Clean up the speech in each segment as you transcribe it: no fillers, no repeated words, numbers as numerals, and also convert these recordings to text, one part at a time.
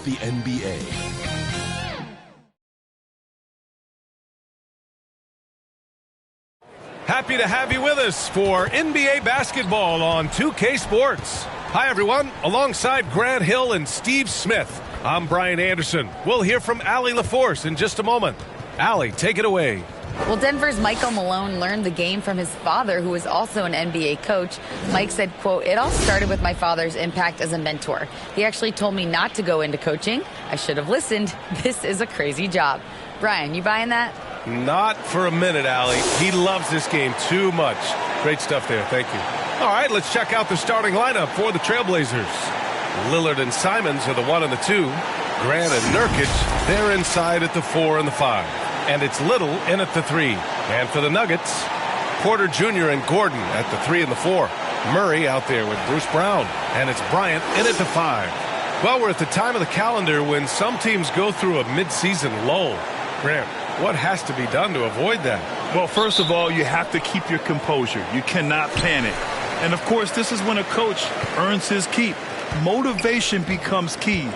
the NBA. Happy to have you with us for NBA basketball on 2K Sports. Hi, everyone. Alongside Grant Hill and Steve Smith, I'm Brian Anderson. We'll hear from Allie LaForce in just a moment. Allie, take it away. Well, Denver's Michael Malone learned the game from his father, who was also an NBA coach. Mike said, quote, "It all started with my father's impact as a mentor. He actually told me not to go into coaching. I should have listened. This is a crazy job." Brian, you buying that? Not for a minute, Allie. He loves this game too much. Great stuff there. Thank you. All right, let's check out the starting lineup for the Trailblazers. Lillard and Simons are the 1 and the 2. Grant and Nurkic, they're inside at the 4 and the 5. And it's Little in at the 3. And for the Nuggets, Porter Jr. and Gordon at the 3 and the 4. Murray out there with Bruce Brown. And it's Bryant in at the 5. Well, we're at the time of the calendar when some teams go through a midseason lull. Grant, what has to be done to avoid that? Well, first of all, you have to keep your composure. You cannot panic. And, of course, this is when a coach earns his keep. Motivation becomes key.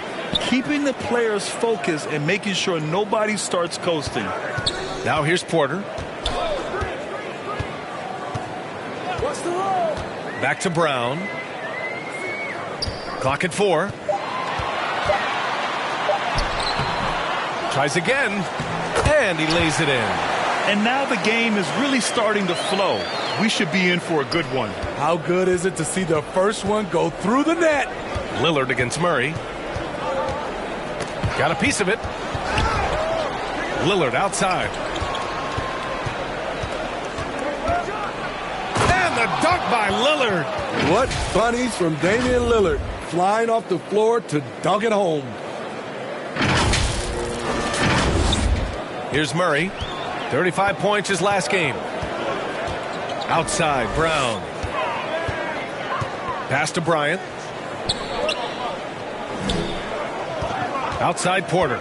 Keeping the players focused and making sure nobody starts coasting. Now here's Porter. Back to Brown. Clock at 4. Tries again. And he lays it in. And now the game is really starting to flow. We should be in for a good one. How good is it to see the first one go through the net? Lillard against Murray. Got a piece of it. Lillard outside. And the dunk by Lillard. What bunnies from Damian Lillard, flying off the floor to dunk it home. Here's Murray. 35 points his last game. Outside, Brown. Pass to Bryant. Outside, Porter.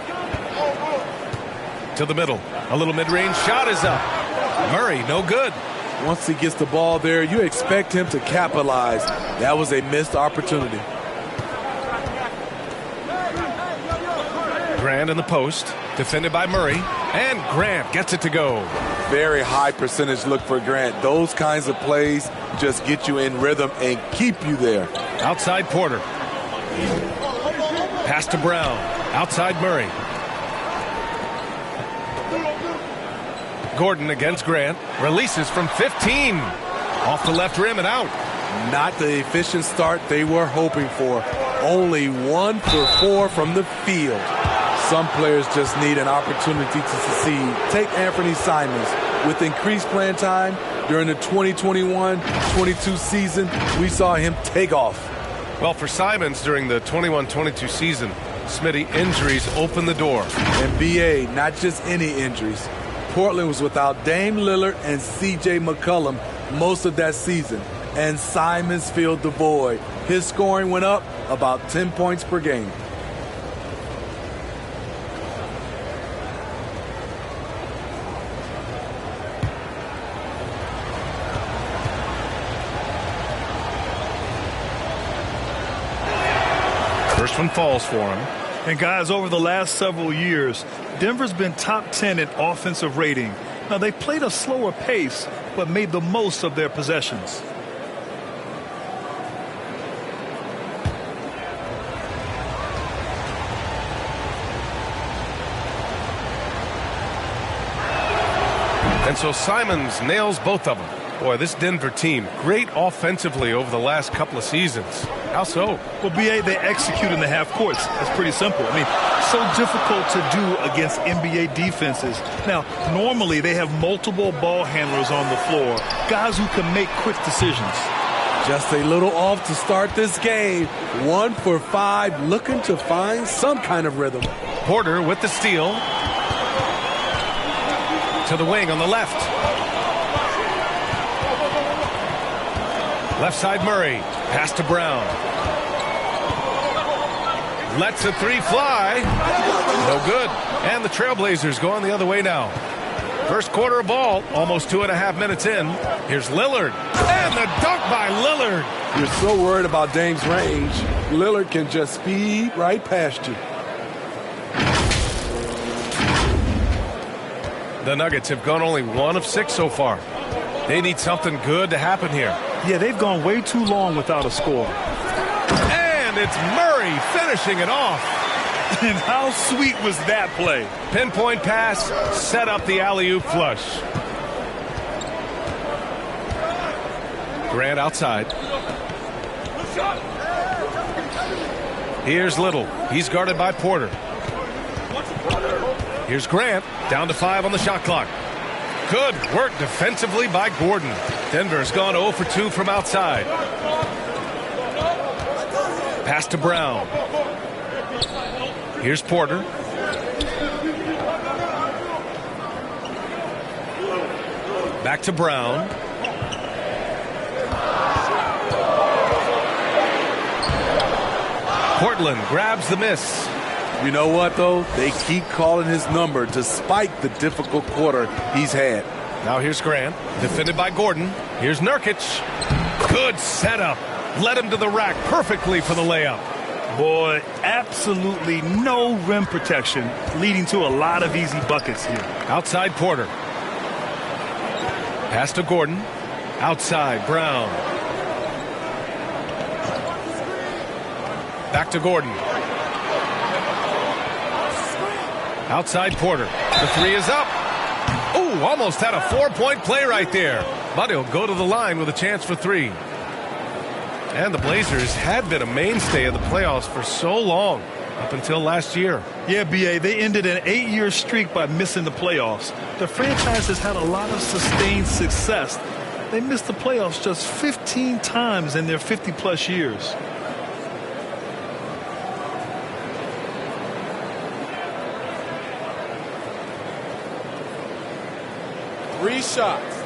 To the middle. A little mid-range shot is up. Murray, no good. Once he gets the ball there, you expect him to capitalize. That was a missed opportunity. Grant in the post. Defended by Murray. And Grant gets it to go. Very high percentage look for Grant. Those kinds of plays just get you in rhythm and keep you there. Outside, Porter. Pass to Brown. Outside, Murray. Gordon against Grant. Releases from 15. Off the left rim and out. Not the efficient start they were hoping for. Only 1 for 4 from the field. Some players just need an opportunity to succeed. Take Anthony Simons. With increased playing time during the 2021-22 season, we saw him take off. Well, for Simons during the 21-22 season, Smitty, injuries opened the door. And BA, not just any injuries. Portland was without Dame Lillard and C.J. McCollum most of that season. And Simons filled the void. His scoring went up about 10 points per game. First one falls for him. And guys, over the last several years, Denver's been top 10 in offensive rating. Now, they played a slower pace, but made the most of their possessions. And so Simons nails both of them. Boy, this Denver team, great offensively over the last couple of seasons. How so? Well, BA, they execute in the half courts. That's pretty simple. I mean, so difficult to do against NBA defenses. Now, normally they have multiple ball handlers on the floor, guys who can make quick decisions. Just a little off to start this game. 1 for 5, looking to find some kind of rhythm. Porter with the steal. To the wing on the left. Left side Murray. Pass to Brown. Lets a 3 fly. No good. And the Trailblazers going the other way now. First quarter of ball, almost 2.5 minutes in. Here's Lillard. And the dunk by Lillard. You're so worried about Dame's range. Lillard can just speed right past you. The Nuggets have gone only 1 of 6 so far. They need something good to happen here. Yeah, they've gone way too long without a score. And it's Murray finishing it off. And how sweet was that play? Pinpoint pass, set up the alley-oop flush. Grant outside. Here's Little. He's guarded by Porter. Here's Grant, down to 5 on the shot clock. Good work defensively by Gordon. Denver's gone 0 for 2 from outside. Pass to Brown. Here's Porter. Back to Brown. Portland grabs the miss. You know what, though? They keep calling his number despite the difficult quarter he's had. Now here's Grant, defended by Gordon. Here's Nurkic. Good setup. Led him to the rack perfectly for the layup. Boy, absolutely no rim protection, leading to a lot of easy buckets here. Outside Porter. Pass to Gordon. Outside Brown. Back to Gordon. Outside Porter. The 3 is up. Ooh, almost had a 4-point play right there. But he'll go to the line with a chance for 3. And the Blazers had been a mainstay of the playoffs for so long, up until last year. Yeah, B.A., they ended an 8-year streak by missing the playoffs. The franchise has had a lot of sustained success. They missed the playoffs just 15 times in their 50-plus years. Three shots.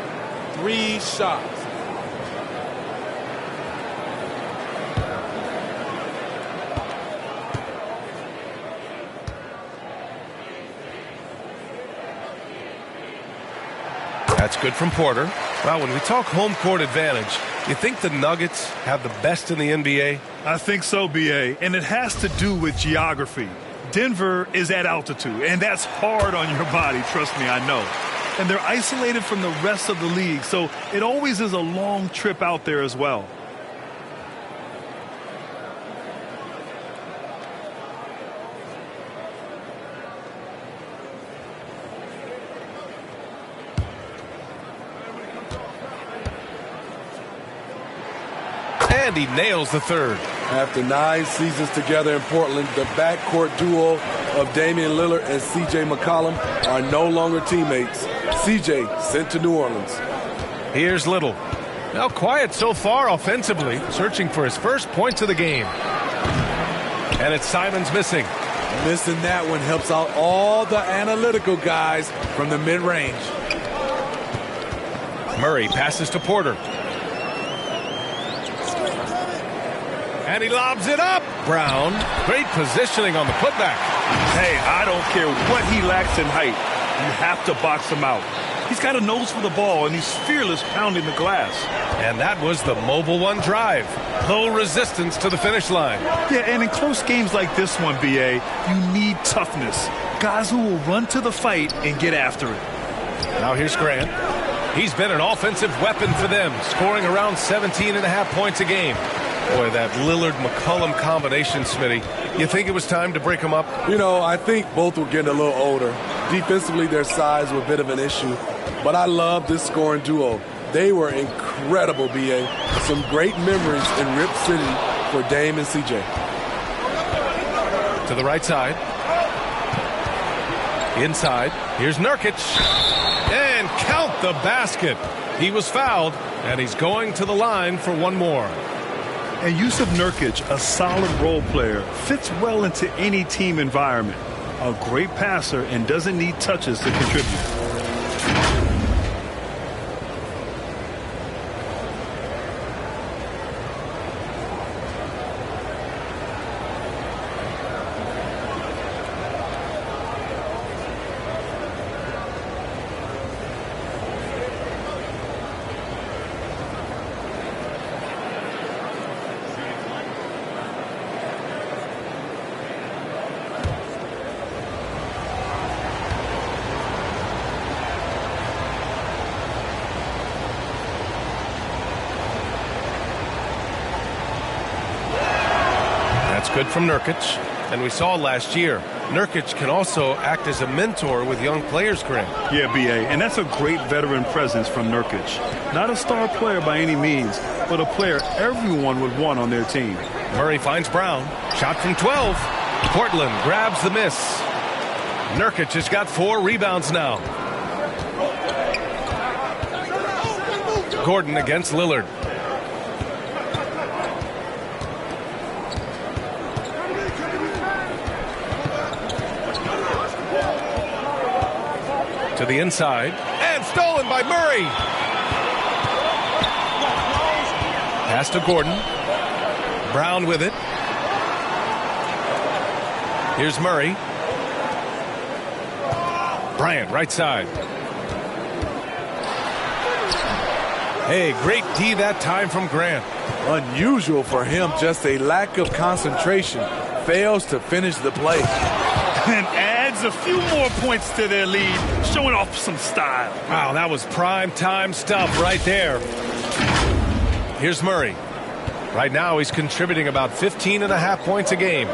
That's good from Porter. Well, when we talk home court advantage, you think the Nuggets have the best in the NBA? I think so, B.A., and it has to do with geography. Denver is at altitude, and that's hard on your body, trust me, I know. And they're isolated from the rest of the league, so it always is a long trip out there as well. And he nails the 3rd. After 9 seasons together in Portland, the backcourt duo of Damian Lillard and C.J. McCollum are no longer teammates. C.J. sent to New Orleans. Here's Little. Now quiet so far offensively, searching for his first points of the game. And it's Simons missing. Missing that one helps out all the analytical guys from the mid-range. Murray passes to Porter. And he lobs it up. Brown, great positioning on the putback. Hey, I don't care what he lacks in height. You have to box him out. He's got a nose for the ball, and he's fearless pounding the glass. And that was the Mobile One drive. Low resistance to the finish line. Yeah, and in close games like this one, B.A., you need toughness. Guys who will run to the fight and get after it. Now here's Grant. He's been an offensive weapon for them, scoring around 17.5 points a game. Boy, that Lillard-McCollum combination, Smitty. You think it was time to break them up? You know, I think both were getting a little older. Defensively, their size were a bit of an issue. But I love this scoring duo. They were incredible, B.A. Some great memories in Rip City for Dame and C.J. To the right side. Inside. Here's Nurkic. And count the basket. He was fouled, and he's going to the line for one more. And Yusuf Nurkic, a solid role player, fits well into any team environment. A great passer and doesn't need touches to contribute. Good from Nurkic. And we saw last year, Nurkic can also act as a mentor with young players, Grant. Yeah, B.A., and that's a great veteran presence from Nurkic. Not a star player by any means, but a player everyone would want on their team. Murray finds Brown. Shot from 12. Portland grabs the miss. Nurkic has got 4 rebounds now. Gordon against Lillard. To the inside. And stolen by Murray. Pass to Gordon. Brown with it. Here's Murray. Bryant, right side. Hey, great D that time from Grant. Unusual for him, just a lack of concentration. Fails to finish the play. And adds a few more points to their lead, showing off some style. Wow, that was prime time stuff right there. Here's Murray. Right now he's contributing about 15.5 points a game.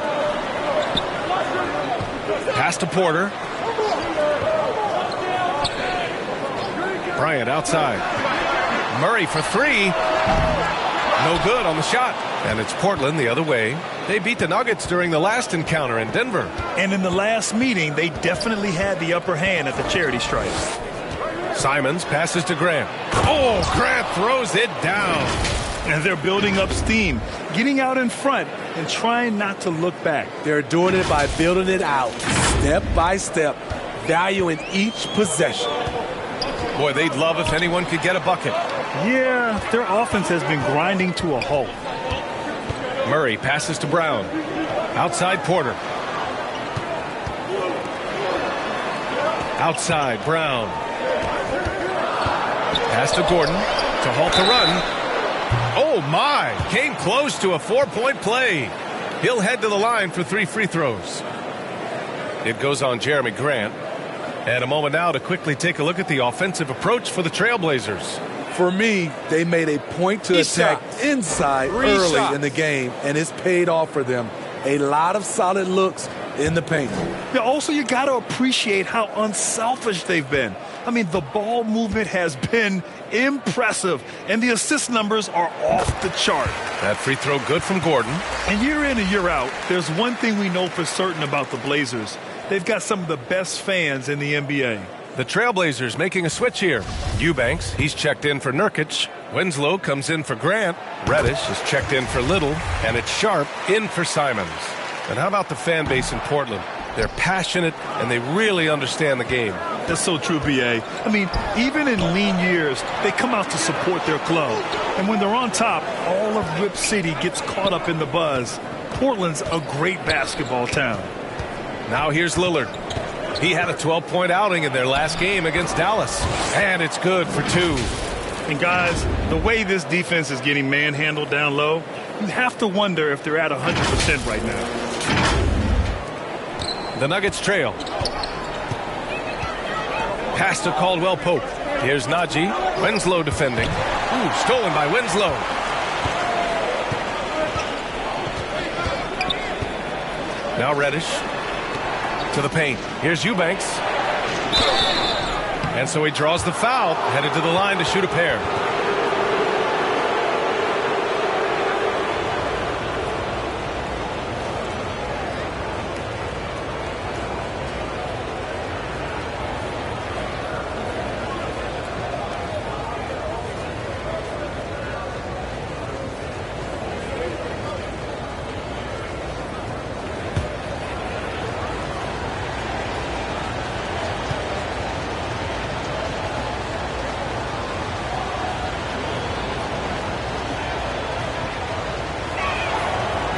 Pass to Porter. Bryant outside. Murray for 3. No good on the shot. And it's Portland the other way. They beat the Nuggets during the last encounter in Denver. And in the last meeting, they definitely had the upper hand at the charity stripe. Simons passes to Grant. Oh, Grant throws it down. And they're building up steam, getting out in front and trying not to look back. They're doing it by building it out, step by step, valuing each possession. Boy, they'd love if anyone could get a bucket. Yeah, their offense has been grinding to a halt. Murray passes to Brown. Outside Porter. Outside Brown. Pass to Gordon to halt the run. Oh my, came close to a 4-point play. He'll head to the line for 3 free throws. It goes on Jeremy Grant. And a moment now to quickly take a look at the offensive approach for the Trailblazers. For me, they made a point to attack inside early in the game, and it's paid off for them. A lot of solid looks in the paint. Yeah, also, you got to appreciate how unselfish they've been. I mean, the ball movement has been impressive, and the assist numbers are off the chart. That free throw good from Gordon. And year in and year out, there's one thing we know for certain about the Blazers. They've got some of the best fans in the NBA. The Trailblazers making a switch here. Eubanks, he's checked in for Nurkic. Winslow comes in for Grant. Reddish is checked in for Little. And it's Sharp in for Simons. And how about the fan base in Portland? They're passionate, and they really understand the game. That's so true, B.A. I mean, even in lean years, they come out to support their club. And when they're on top, all of Rip City gets caught up in the buzz. Portland's a great basketball town. Now here's Lillard. He had a 12-point outing in their last game against Dallas. And it's good for 2. And guys, the way this defense is getting manhandled down low, you have to wonder if they're at 100% right now. The Nuggets trail. Pass to Caldwell Pope. Here's Najee. Winslow defending. Ooh, stolen by Winslow. Now Reddish to the paint. Here's Eubanks. And so he draws the foul, headed to the line to shoot a pair.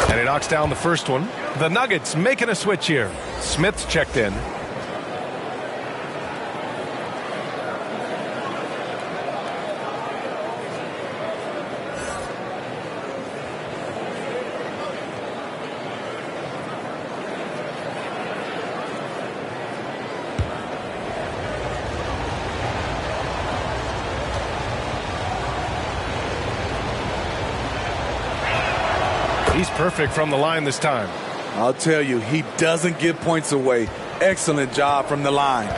And he knocks down the first one. The Nuggets making a switch here. Smith's checked in. He's perfect from the line this time. I'll tell you, he doesn't give points away. Excellent job from the line.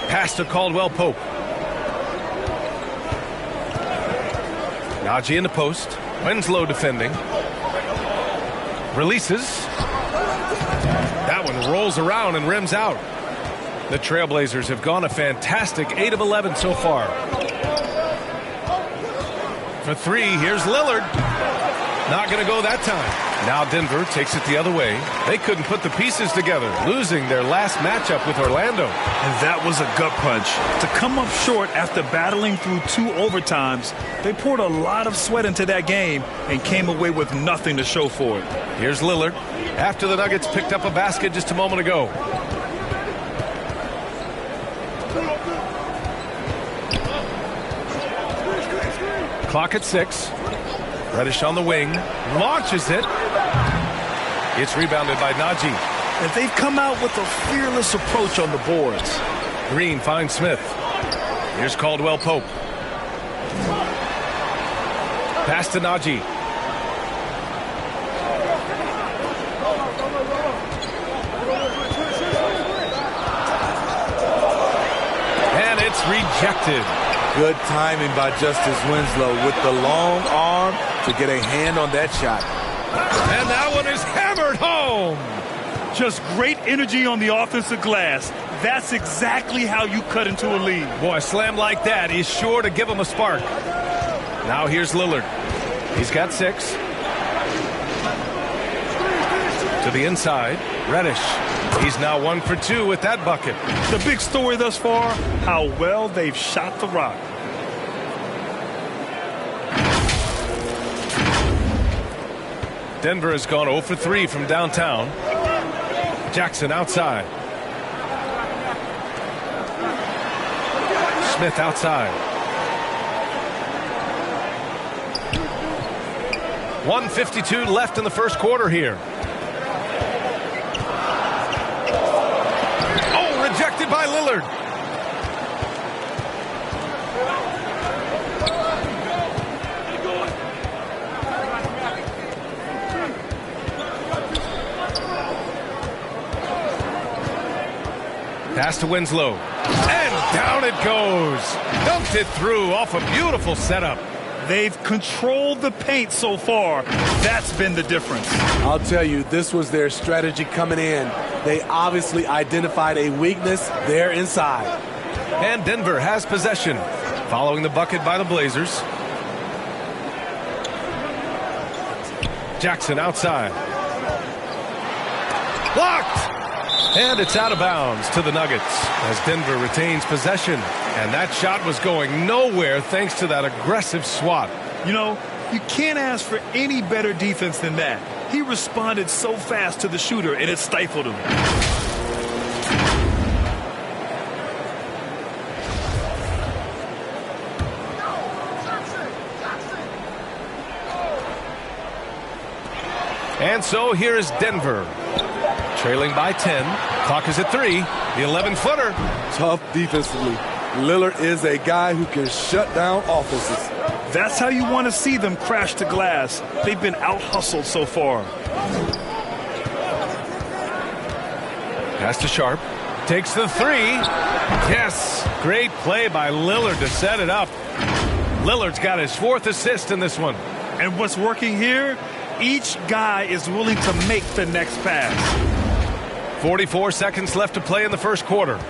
Pass to Caldwell Pope. Najee in the post. Winslow defending. Releases. That one rolls around and rims out. The Trailblazers have gone a fantastic 8 of 11 so far. For three, here's Lillard. Not going to go that time. Now Denver takes it the other way. They couldn't put the pieces together, losing their last matchup with Orlando. And that was a gut punch. To come up short after battling through 2 overtimes, they poured a lot of sweat into that game and came away with nothing to show for it. Here's Lillard after the Nuggets picked up a basket just a moment ago. Clock at 6. Reddish on the wing. Launches it. It's rebounded by Najee. And they've come out with a fearless approach on the boards. Green finds Smith. Here's Caldwell Pope. Pass to Najee. And it's rejected. Good timing by Justice Winslow with the long arm to get a hand on that shot. And that one is hammered home. Just great energy on the offensive glass. That's exactly how you cut into a lead. Boy, a slam like that is sure to give him a spark. Now here's Lillard. He's got 6. To the inside, Reddish. He's now 1 for 2 with that bucket. The big story thus far, how well they've shot the rock. Denver has gone 0 for 3 from downtown. Jackson outside. Smith outside. 1:52 left in the first quarter here. Oh, rejected by Lillard. Pass to Winslow. And down it goes. Dumped it through off a beautiful setup. They've controlled the paint so far. That's been the difference. I'll tell you, this was their strategy coming in. They obviously identified a weakness there inside. And Denver has possession, following the bucket by the Blazers. Jackson outside. Blocked! And it's out of bounds to the Nuggets as Denver retains possession. And that shot was going nowhere thanks to that aggressive swat. You know, you can't ask for any better defense than that. He responded so fast to the shooter, and it stifled him. And so here is Denver, trailing by 10. Clock is at 3. The 11-footer. Tough defensively. Lillard is a guy who can shut down offenses. That's how you want to see them crash to glass. They've been out-hustled so far. Pass to Sharp. Takes the 3. Yes. Great play by Lillard to set it up. Lillard's got his 4th assist in this one. And what's working here? Each guy is willing to make the next pass. 44 seconds left to play in the first quarter.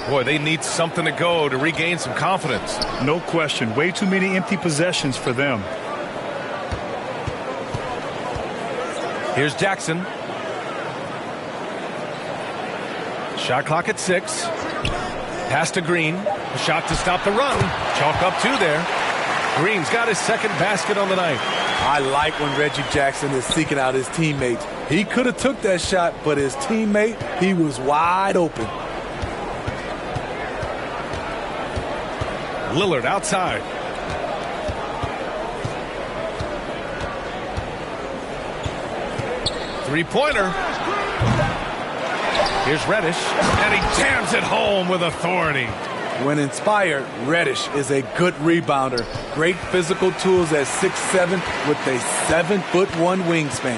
Boy, they need something to go to regain some confidence. No question. Way too many empty possessions for them. Here's Jackson. Shot clock at 6. Pass to Green. A shot to stop the run. Chalk up 2 there. Green's got his 2nd basket on the night. I like when Reggie Jackson is seeking out his teammates. He could have took that shot, but his teammate, he was wide open. Lillard outside. Three-pointer. Here's Reddish, and he jams it home with authority. When inspired, Reddish is a good rebounder. Great physical tools at 6'7" with a 7'1" wingspan.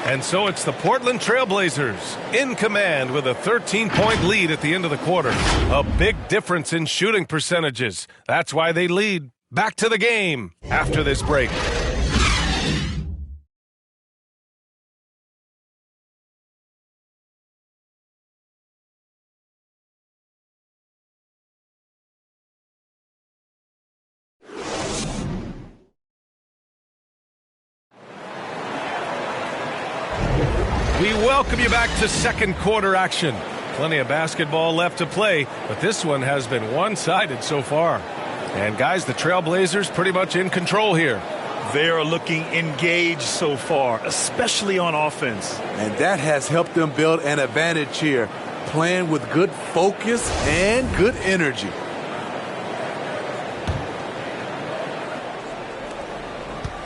And so it's the Portland Trailblazers in command with a 13-point lead at the end of the quarter. A big difference in shooting percentages. That's why they lead. Back to the game after this break. We welcome you back to second quarter action. Plenty of basketball left to play, but this one has been one-sided so far. And guys, the Trailblazers pretty much in control here. They are looking engaged so far, especially on offense. And that has helped them build an advantage here, playing with good focus and good energy.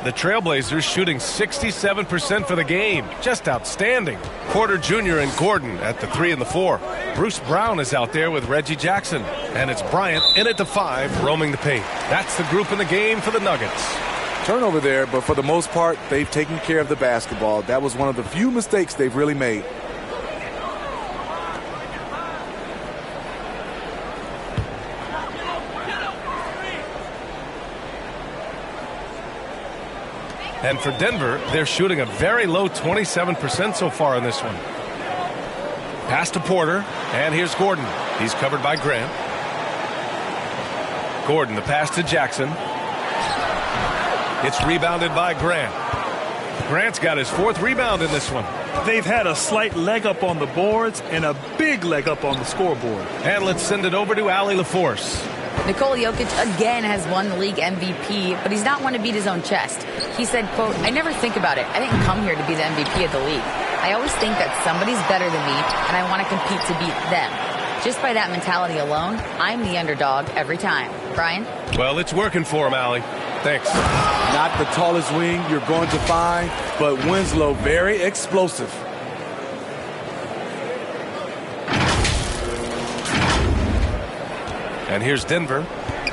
The Trailblazers shooting 67% for the game. Just outstanding. Porter Jr. and Gordon at the 3 and the 4. Bruce Brown is out there with Reggie Jackson. And it's Bryant in at the 5, roaming the paint. That's the group in the game for the Nuggets. Turnover there, but for the most part, they've taken care of the basketball. That was one of the few mistakes they've really made. And for Denver, they're shooting a very low 27% so far in this one. Pass to Porter, and here's Gordon. He's covered by Grant. Gordon, the pass to Jackson. It's rebounded by Grant. Grant's got his 4th rebound in this one. They've had a slight leg up on the boards and a big leg up on the scoreboard. And let's send it over to Allie LaForce. Nikola Jokic again has won the league MVP, but he's not one to beat his own chest. He said, quote, "I never think about it. I didn't come here to be the MVP of the league. I always think that somebody's better than me, and I want to compete to beat them. Just by that mentality alone, I'm the underdog every time." Brian? Well, it's working for him, Allie. Thanks. Not the tallest wing you're going to find, but Winslow very explosive. And here's Denver.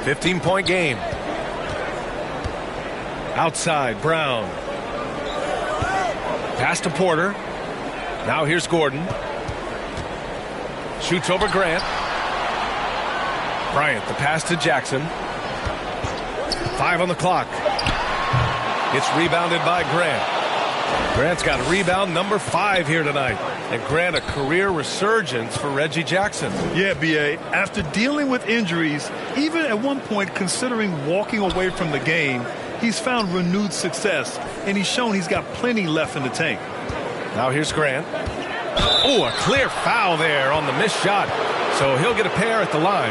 15-point game. Outside, Brown. Pass to Porter. Now here's Gordon. Shoots over Grant. Bryant, the pass to Jackson. 5 on the clock. It's rebounded by Grant. Grant's got rebound number 5 here tonight. And Grant, a career resurgence for Reggie Jackson. Yeah, B.A., after dealing with injuries, even at one point considering walking away from the game, he's found renewed success, and he's shown he's got plenty left in the tank. Now here's Grant. Oh, a clear foul there on the missed shot. So he'll get a pair at the line.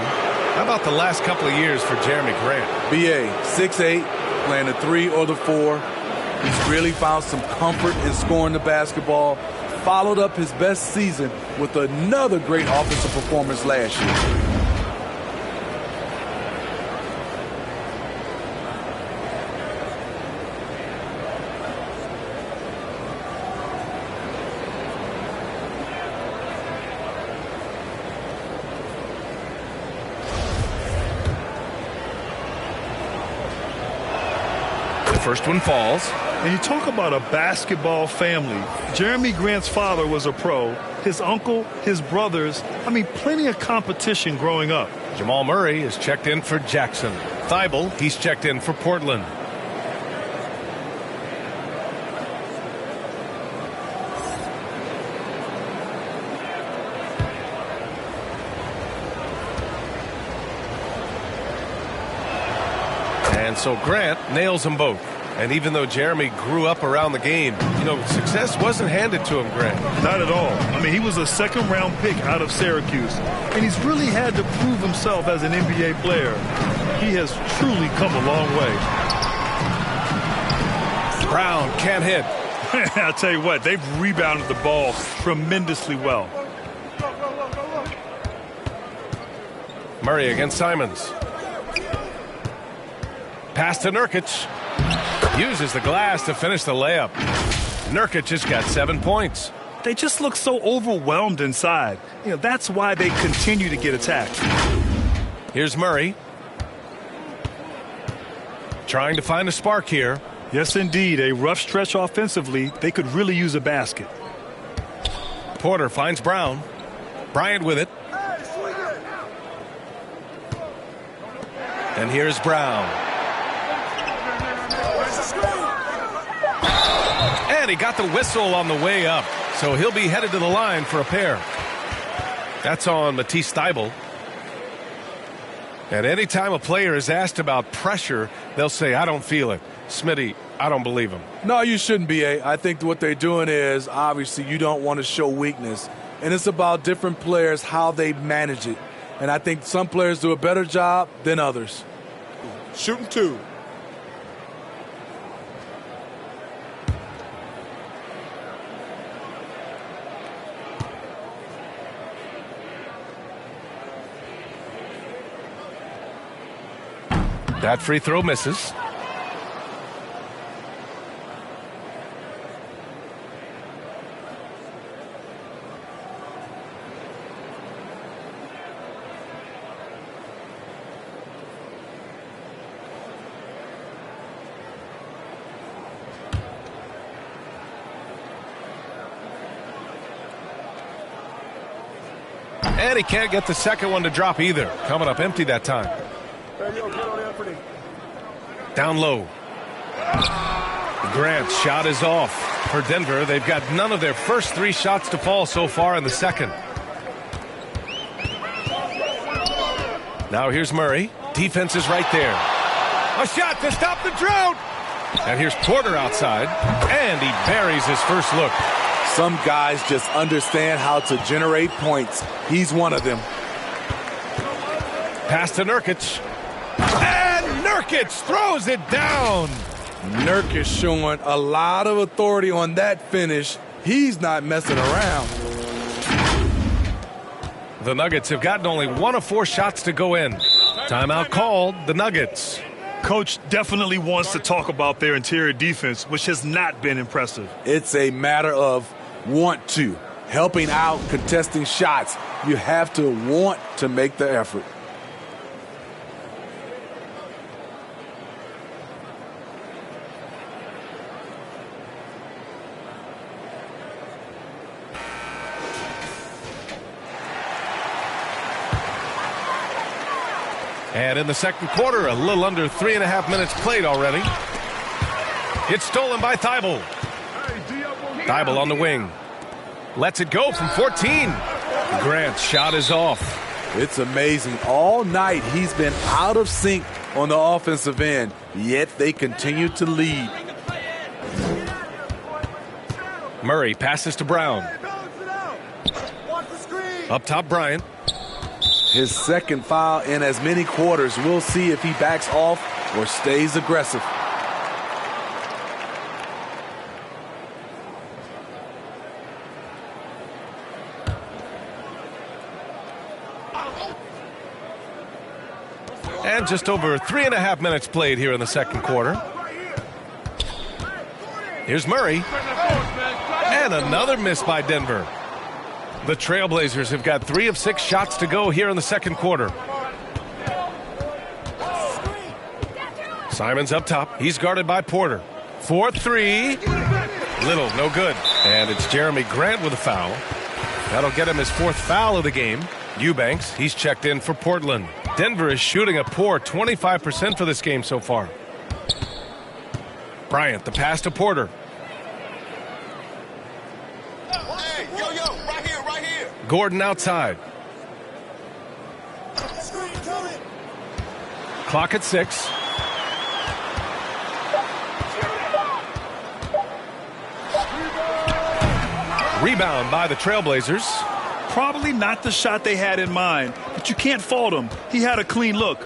How about the last couple of years for Jeremy Grant? B.A., 6'8", playing the 3 or the 4. He's really found some comfort in scoring the basketball. Followed up his best season with another great offensive performance last year. The first one falls. And you talk about a basketball family. Jeremy Grant's father was a pro. His uncle, his brothers. I mean, plenty of competition growing up. Jamal Murray is checked in for Jackson. Thibault, he's checked in for Portland. And so Grant nails them both. And even though Jeremy grew up around the game, you know, success wasn't handed to him, Grant. Not at all. I mean, he was a second-round pick out of Syracuse. And he's really had to prove himself as an NBA player. He has truly come a long way. Brown can't hit. I'll tell you what, they've rebounded the ball tremendously well. Murray against Simons. Pass to Nurkic. Uses the glass to finish the layup. Nurkic has got 7 points. They just look so overwhelmed inside. You know, that's why they continue to get attacked. Here's Murray. Trying to find a spark here. Yes, indeed. A rough stretch offensively. They could really use a basket. Porter finds Brown. Bryant with it. And here's Brown. And he got the whistle on the way up. So he'll be headed to the line for a pair. That's on Matisse Thybulle. And anytime a player is asked about pressure, they'll say, I don't feel it. Smitty, I don't believe him. No, you shouldn't be. I think what they're doing is, obviously, you don't want to show weakness. And it's about different players, how they manage it. And I think some players do a better job than others. Shooting 2. That free throw misses. And he can't get the second one to drop either. Coming up empty that time. Down low. Grant's shot is off. For Denver, they've got none of their first 3 shots to fall so far in the second. Now here's Murray. Defense is right there. A shot to stop the drought. And here's Porter outside. And he buries his first look. Some guys just understand how to generate points. He's one of them. Pass to Nurkic. And Nurkic throws it down. Nurkic showing a lot of authority on that finish. He's not messing around. The Nuggets have gotten only 1 of 4 shots to go in. Timeout called. The Nuggets. Coach definitely wants to talk about their interior defense, which has not been impressive. It's a matter of want to. Helping out, contesting shots. You have to want to make the effort. And in the second quarter, a little under 3.5 minutes played already. It's stolen by Thybulle. Thybulle on the wing. Lets it go from 14. Grant's shot is off. It's amazing. All night he's been out of sync on the offensive end, yet they continue to lead. Murray passes to Brown. Up top, Bryant. His second foul in as many quarters. We'll see if he backs off or stays aggressive. And just over 3.5 minutes played here in the second quarter. Here's Murray. And another miss by Denver. The Trailblazers have got 3 of 6 shots to go here in the second quarter. Simons up top. He's guarded by Porter. 4-3. Little, no good. And it's Jeremy Grant with a foul. That'll get him his 4th foul of the game. Eubanks, he's checked in for Portland. Denver is shooting a poor 25% for this game so far. Bryant, the pass to Porter. Gordon outside. Clock at 6. Rebound by the Trailblazers. Probably not the shot they had in mind, but you can't fault him. He had a clean look.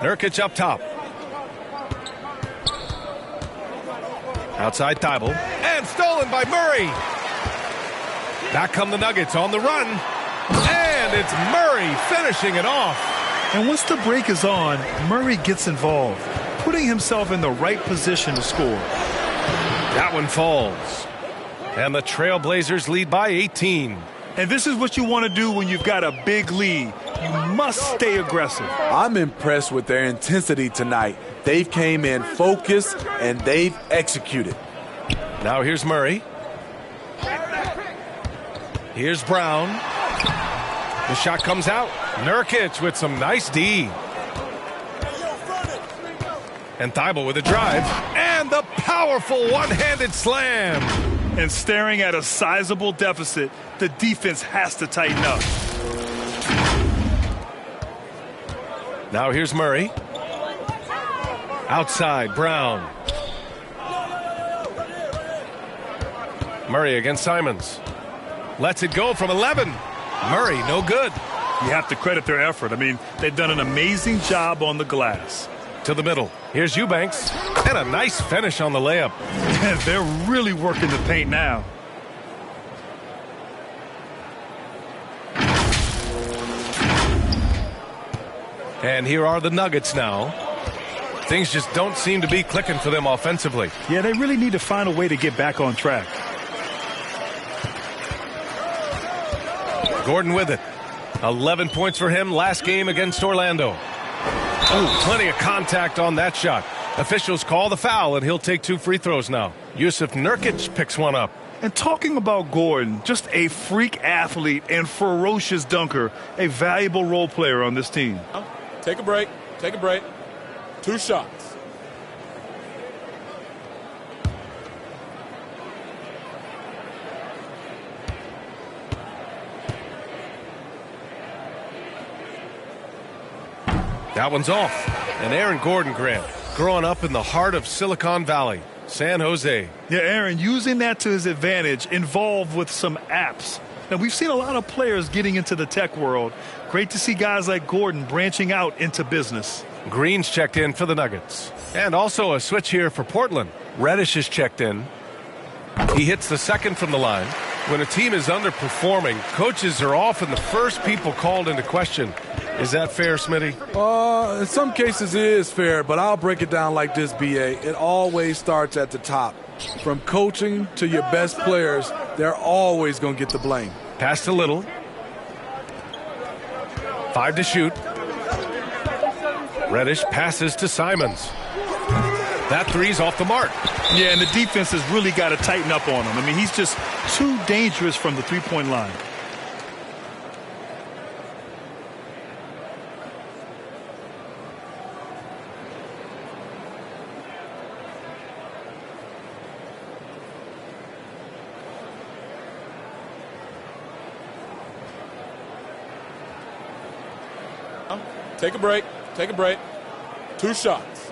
Nurkic up top. Outside Thybulle. And stolen by Murray. Back come the Nuggets on the run. And it's Murray finishing it off. And once the break is on, Murray gets involved, putting himself in the right position to score. That one falls. And the Trailblazers lead by 18. And this is what you want to do when you've got a big lead. You must stay aggressive. I'm impressed with their intensity tonight. They've came in focused and they've executed. Now here's Murray. Here's Brown. The shot comes out. Nurkic with some nice D. And Thibault with a drive. And the powerful one-handed slam. And staring at a sizable deficit, the defense has to tighten up. Now here's Murray. Outside, Brown. Murray against Simons. Lets it go from 11. Murray, no good. You have to credit their effort. I mean, they've done an amazing job on the glass. To the middle. Here's Eubanks. And a nice finish on the layup. They're really working the paint now. And here are the Nuggets now. Things just don't seem to be clicking for them offensively. Yeah, they really need to find a way to get back on track. Gordon with it. 11 points for him last game against Orlando. Oh, plenty of contact on that shot. Officials call the foul, and he'll take 2 free throws now. Yusuf Nurkic picks one up. And talking about Gordon, just a freak athlete and ferocious dunker, a valuable role player on this team. Take a break. Take a break. 2 shots. That one's off. And Aaron Gordon, Grant, growing up in the heart of Silicon Valley, San Jose. Yeah, Aaron, using that to his advantage, involved with some apps. Now, we've seen a lot of players getting into the tech world. Great to see guys like Gordon branching out into business. Green's checked in for the Nuggets. And also a switch here for Portland. Reddish is checked in. He hits the second from the line. When a team is underperforming, coaches are often the first people called into question. Is that fair, Smitty? In some cases it is fair, but I'll break it down like this, B.A. It always starts at the top. From coaching to your best players, they're always going to get the blame. Pass to Little. 5 to shoot. Reddish passes to Simons. That three's off the mark. Yeah, and the defense has really got to tighten up on him. I mean, he's just too dangerous from the three-point line. Take a break. Take a break. 2 shots.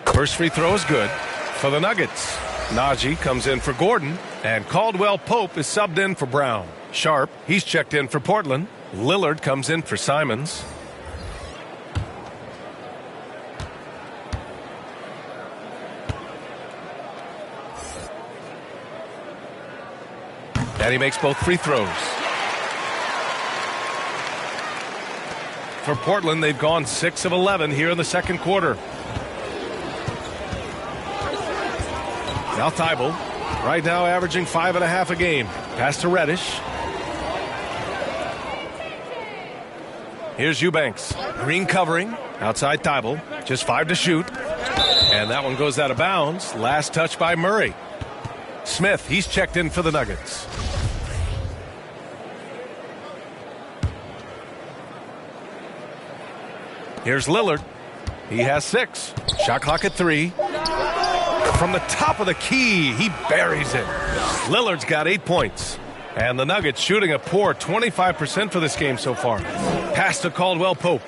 First free throw is good for the Nuggets. Najee comes in for Gordon, and Caldwell Pope is subbed in for Brown. Sharp, he's checked in for Portland. Lillard comes in for Simons. And he makes both free throws. For Portland, they've gone 6 of 11 here in the second quarter. Now Thibault, right now averaging 5.5 a game. Pass to Reddish. Here's Eubanks. Green covering. Outside Thibault. Just 5 to shoot. And that one goes out of bounds. Last touch by Murray. Smith, he's checked in for the Nuggets. Here's Lillard. He has 6. Shot clock at 3. From the top of the key, he buries it. Lillard's got 8 points. And the Nuggets shooting a poor 25% for this game so far. Pass to Caldwell Pope.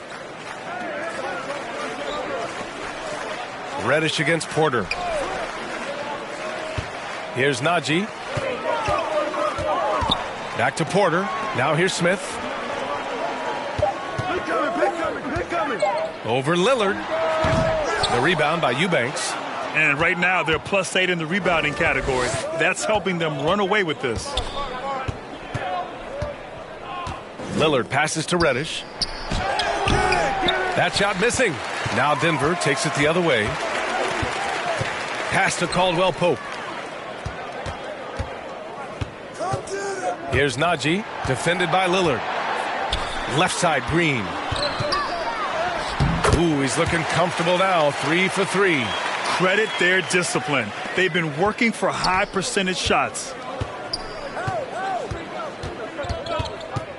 Reddish against Porter. Here's Najee. Back to Porter. Now here's Smith. Over Lillard. The rebound by Eubanks. And right now, they're +8 in the rebounding category. That's helping them run away with this. Lillard passes to Reddish. That shot missing. Now Denver takes it the other way. Pass to Caldwell Pope. Here's Najee, defended by Lillard. Left side, Green. Ooh, he's looking comfortable now. 3 for 3. Credit their discipline. They've been working for high percentage shots.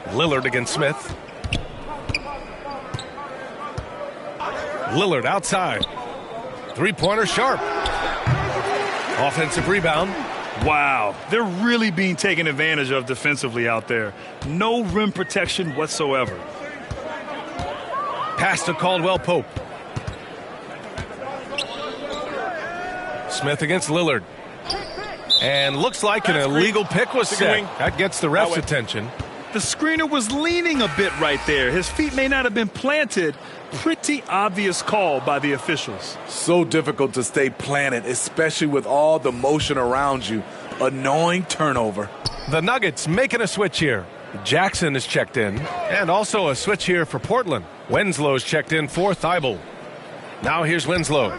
Lillard against Smith. Lillard outside. Three-pointer sharp. Offensive rebound. Wow, they're really being taken advantage of defensively out there. No rim protection whatsoever. Pass to Caldwell Pope. Smith against Lillard. And looks like an illegal pick was set. That gets the ref's attention. The screener was leaning a bit right there. His feet may not have been planted. Pretty obvious call by the officials. So difficult to stay planted, especially with all the motion around you. Annoying turnover. The Nuggets making a switch here. Jackson is checked in. And also a switch here for Portland. Winslow's checked in for Thibault. Now here's Winslow.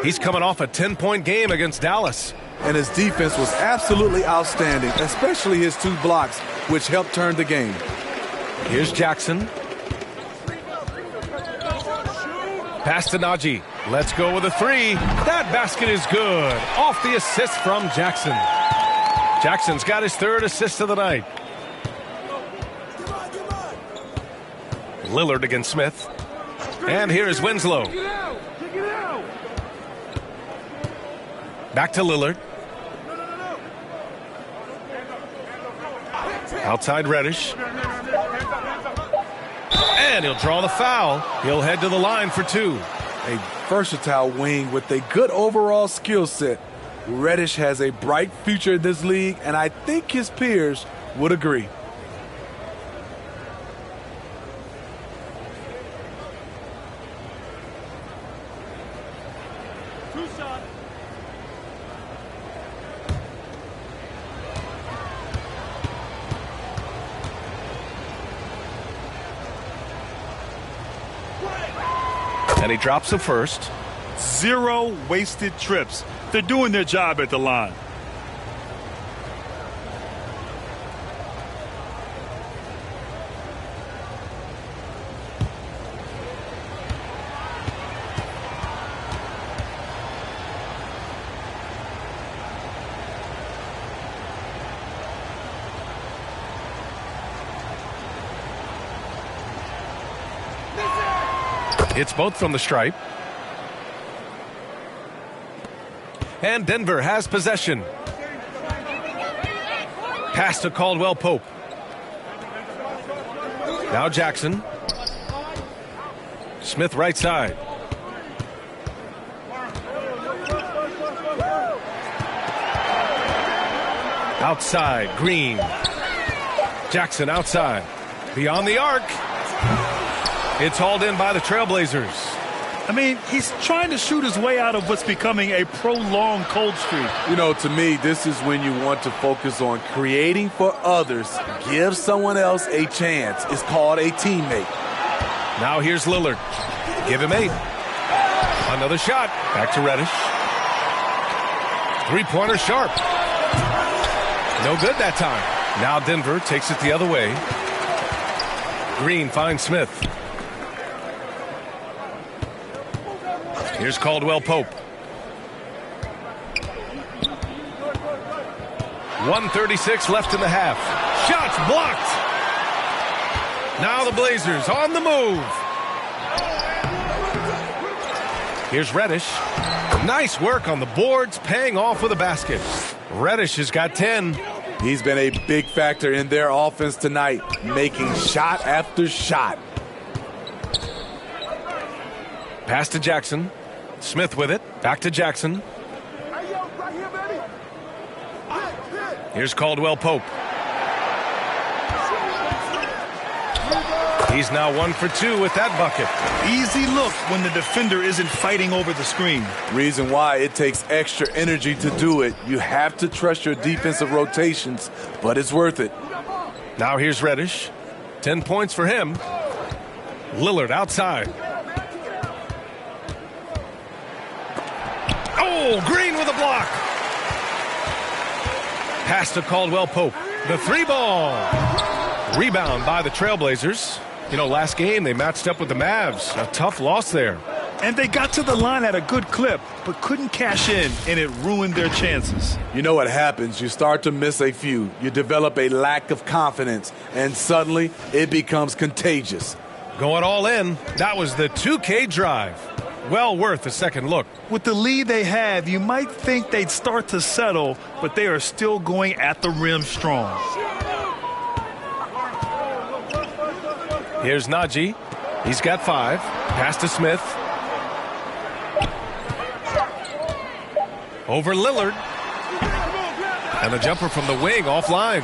He's coming off a 10-point game against Dallas. And his defense was absolutely outstanding, especially his 2 blocks, which helped turn the game. Here's Jackson. Pass to Najee. Let's go with a 3. That basket is good. Off the assist from Jackson. Jackson's got his 3rd assist of the night. Lillard against Smith. And here's Winslow. Back to Lillard. Outside Reddish. And he'll draw the foul. He'll head to the line for 2. A versatile wing with a good overall skill set. Reddish has a bright future in this league, and I think his peers would agree. And he drops the first. 0 wasted trips. They're doing their job at the line. It's both from the stripe. And Denver has possession. Pass to Caldwell Pope. Now Jackson. Smith right side. Outside, Green. Jackson outside. Beyond the arc. It's hauled in by the Trailblazers. I mean, he's trying to shoot his way out of what's becoming a prolonged cold streak. You know, to me, this is when you want to focus on creating for others. Give someone else a chance. It's called a teammate. Now here's Lillard. Give him 8. Another shot. Back to Reddish. Three-pointer sharp. No good that time. Now Denver takes it the other way. Green finds Smith. Here's Caldwell Pope. 1:36 left in the half. Shots blocked. Now the Blazers on the move. Here's Reddish. Nice work on the boards, paying off with a basket. Reddish has got 10. He's been a big factor in their offense tonight, making shot after shot. Pass to Jackson. Smith with it. Back to Jackson. Here's Caldwell Pope. He's now 1 for 2 with that bucket. Easy look when the defender isn't fighting over the screen. Reason why it takes extra energy to do it. You have to trust your defensive rotations, but it's worth it. Now here's Reddish. 10 points for him. Lillard outside. Oh, Green with a block. Pass to Caldwell Pope. The 3-ball. Rebound by the Trailblazers. You know, last game they matched up with the Mavs. A tough loss there. And they got to the line at a good clip, but couldn't cash in, and it ruined their chances. You know what happens? You start to miss a few. You develop a lack of confidence, and suddenly it becomes contagious. Going all in. That was the 2K drive. Well worth a second look. With the lead they have, you might think they'd start to settle, but they are still going at the rim strong. Here's Najee. He's got 5. Pass to Smith. Over Lillard. And a jumper from the wing offline.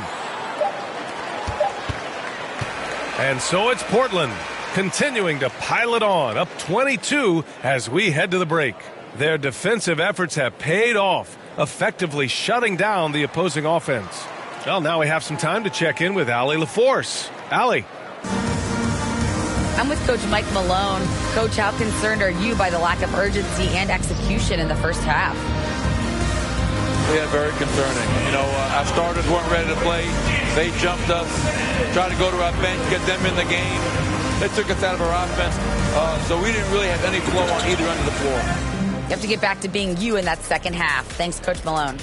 And so it's Portland continuing to pile it on, up 22 as we head to the break. Their defensive efforts have paid off, effectively shutting down the opposing offense. Well, now we have some time to check in with Allie LaForce. Allie. I'm with Coach Mike Malone. Coach, how concerned are you by the lack of urgency and execution in the first half? Yeah, very concerning. You know, our starters weren't ready to play. They jumped us, tried to go to our bench, get them in the game. They took us out of our offense, so we didn't really have any flow on either end of the floor. You have to get back to being you in that second half. Thanks, Coach Malone.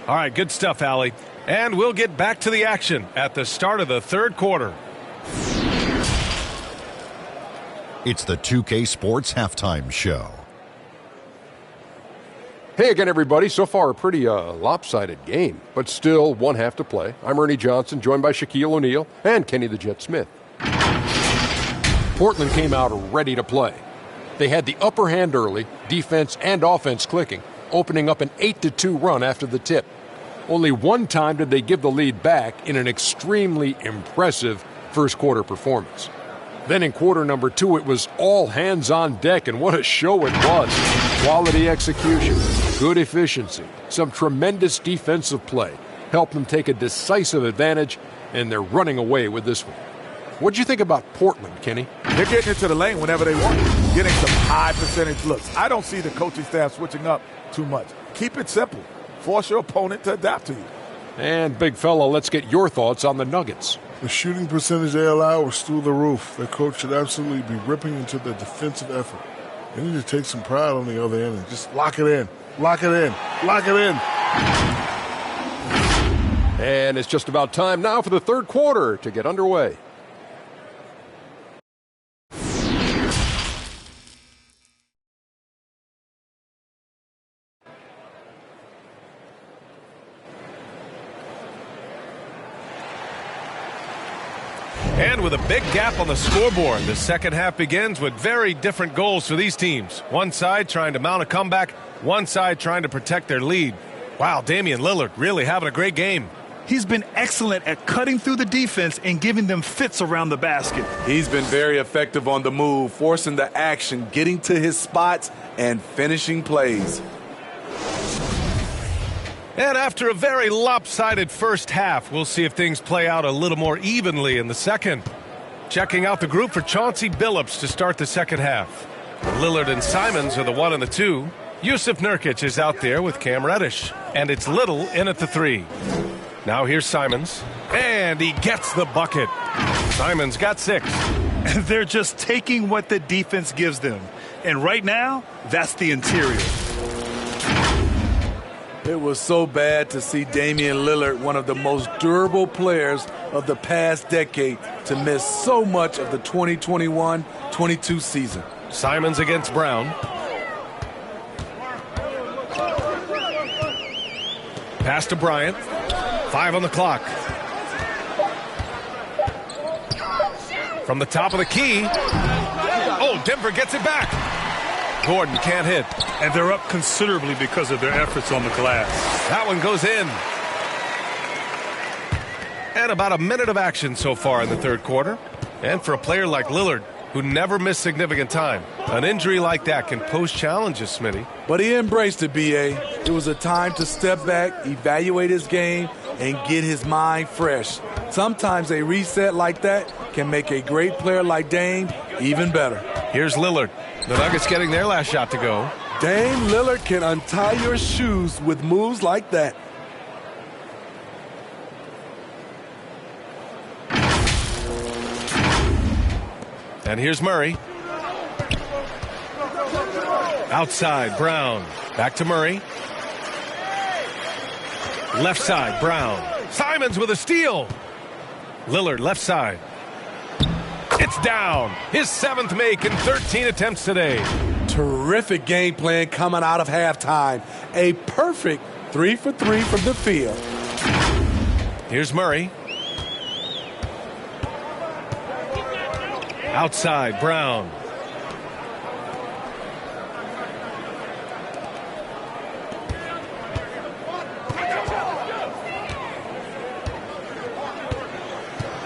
All right, good stuff, Allie. And we'll get back to the action at the start of the third quarter. It's the 2K Sports Halftime Show. Hey again, everybody. So far, a pretty lopsided game, but still one half to play. I'm Ernie Johnson, joined by Shaquille O'Neal and Kenny the Jet Smith. Portland came out ready to play. They had the upper hand early, defense and offense clicking, opening up an 8-2 run after the tip. Only one time did they give the lead back in an extremely impressive first quarter performance. Then in quarter number 2, it was all hands on deck, and what a show it was. Quality execution, good efficiency, some tremendous defensive play helped them take a decisive advantage, and they're running away with this one. What'd you think about Portland, Kenny? They're getting into the lane whenever they want, getting some high percentage looks. I don't see the coaching staff switching up too much. Keep it simple. Force your opponent to adapt to you. And big fella, let's get your thoughts on the Nuggets. The shooting percentage they allow was through the roof. Their coach should absolutely be ripping into the defensive effort. They need to take some pride on the other end and just lock it in. Lock it in. Lock it in. And it's just about time now for the third quarter to get underway. And with a big gap on the scoreboard, the second half begins with very different goals for these teams. One side trying to mount a comeback, one side trying to protect their lead. Wow, Damian Lillard really having a great game. He's been excellent at cutting through the defense and giving them fits around the basket. He's been very effective on the move, forcing the action, getting to his spots, and finishing plays. And after a very lopsided first half, we'll see if things play out a little more evenly in the second. Checking out the group for Chauncey Billups to start the second half. Lillard and Simons are the 1 and the 2. Yusuf Nurkic is out there with Cam Reddish. And it's Little in at the 3. Now here's Simons. And he gets the bucket. Simons got 6. And they're just taking what the defense gives them. And right now, that's the interior. It was so bad to see Damian Lillard, one of the most durable players of the past decade, to miss so much of the 2021-22 season. Simons against Brown. Pass to Bryant. 5 on the clock. From the top of the key. Oh, Denver gets it back. Gordon can't hit. And they're up considerably because of their efforts on the glass. That one goes in. And about a minute of action so far in the third quarter. And for a player like Lillard, who never missed significant time, an injury like that can pose challenges, Smitty. But he embraced it, B.A. It was a time to step back, evaluate his game, and get his mind fresh. Sometimes a reset like that can make a great player like Dame even better. Here's Lillard. The Nuggets getting their last shot to go. Dame Lillard can untie your shoes with moves like that. And here's Murray. Outside, Brown. Back to Murray. Left side, Brown. Simons with a steal. Lillard, left side. It's down. His 7th make in 13 attempts today. Terrific game plan coming out of halftime. A perfect 3 for 3 from the field. Here's Murray. Outside, Brown.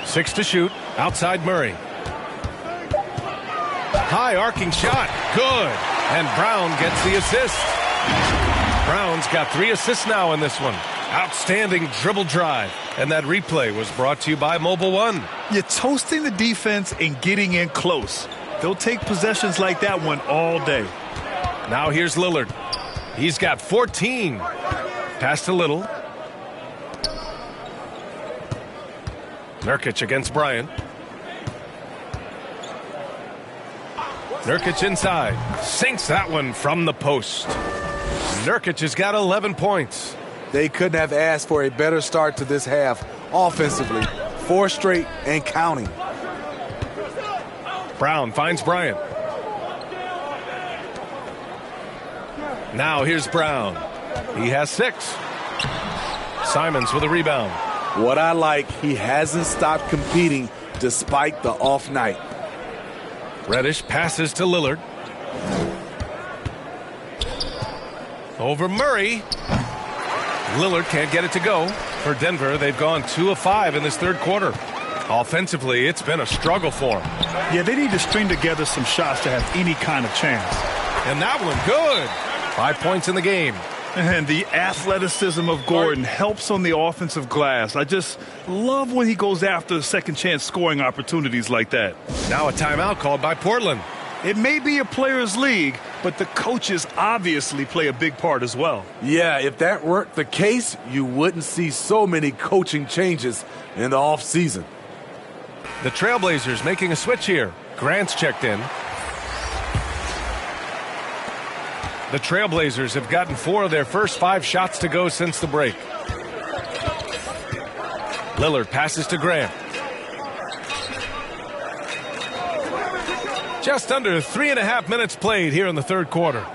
Six to shoot. Outside Murray. High arcing shot. Good. And Brown gets the assist. Brown's got 3 assists now in this one. Outstanding dribble drive. And that replay was brought to you by Mobile One. You're toasting the defense and getting in close. They'll take possessions like that one all day. Now here's Lillard. He's got 14. Pass to Little. Nurkic against Bryant. Nurkic inside. Sinks that one from the post. Nurkic has got 11 points. They couldn't have asked for a better start to this half offensively. 4 straight and counting. Brown finds Bryant. Now here's Brown. He has 6. Simons with a rebound. What I like, he hasn't stopped competing despite the off night. Reddish passes to Lillard. Over Murray. Lillard can't get it to go. For Denver, they've gone 2 of 5 in this third quarter. Offensively, it's been a struggle for them. Yeah, they need to string together some shots to have any kind of chance. And that one, good. 5 points in the game. And the athleticism of Gordon helps on the offensive glass. I just love when he goes after second chance scoring opportunities like that. Now a timeout called by Portland. It may be a players' league, but the coaches obviously play a big part as well. Yeah, if that weren't the case, you wouldn't see so many coaching changes in the offseason. The Trailblazers making a switch here. Grant's checked in. The Trailblazers have gotten 4 of their first 5 shots to go since the break. Lillard passes to Grant. Just under 3.5 minutes played here in the third quarter.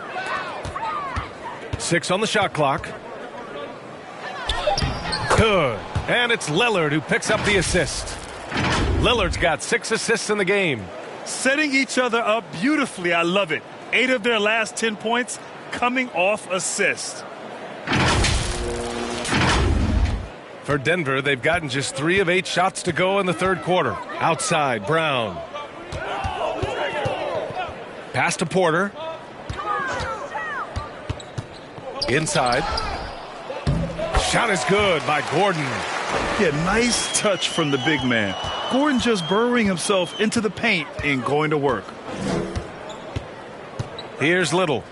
6 on the shot clock. Good. And it's Lillard who picks up the assist. Lillard's got 6 assists in the game. Setting each other up beautifully. I love it. 8 of their last 10 points coming off assists. For Denver, they've gotten just 3 of 8 shots to go in the third quarter. Outside, Brown. Pass to Porter. Inside. Shot is good by Gordon. Yeah, nice touch from the big man. Gordon just burrowing himself into the paint and going to work. Here's Little.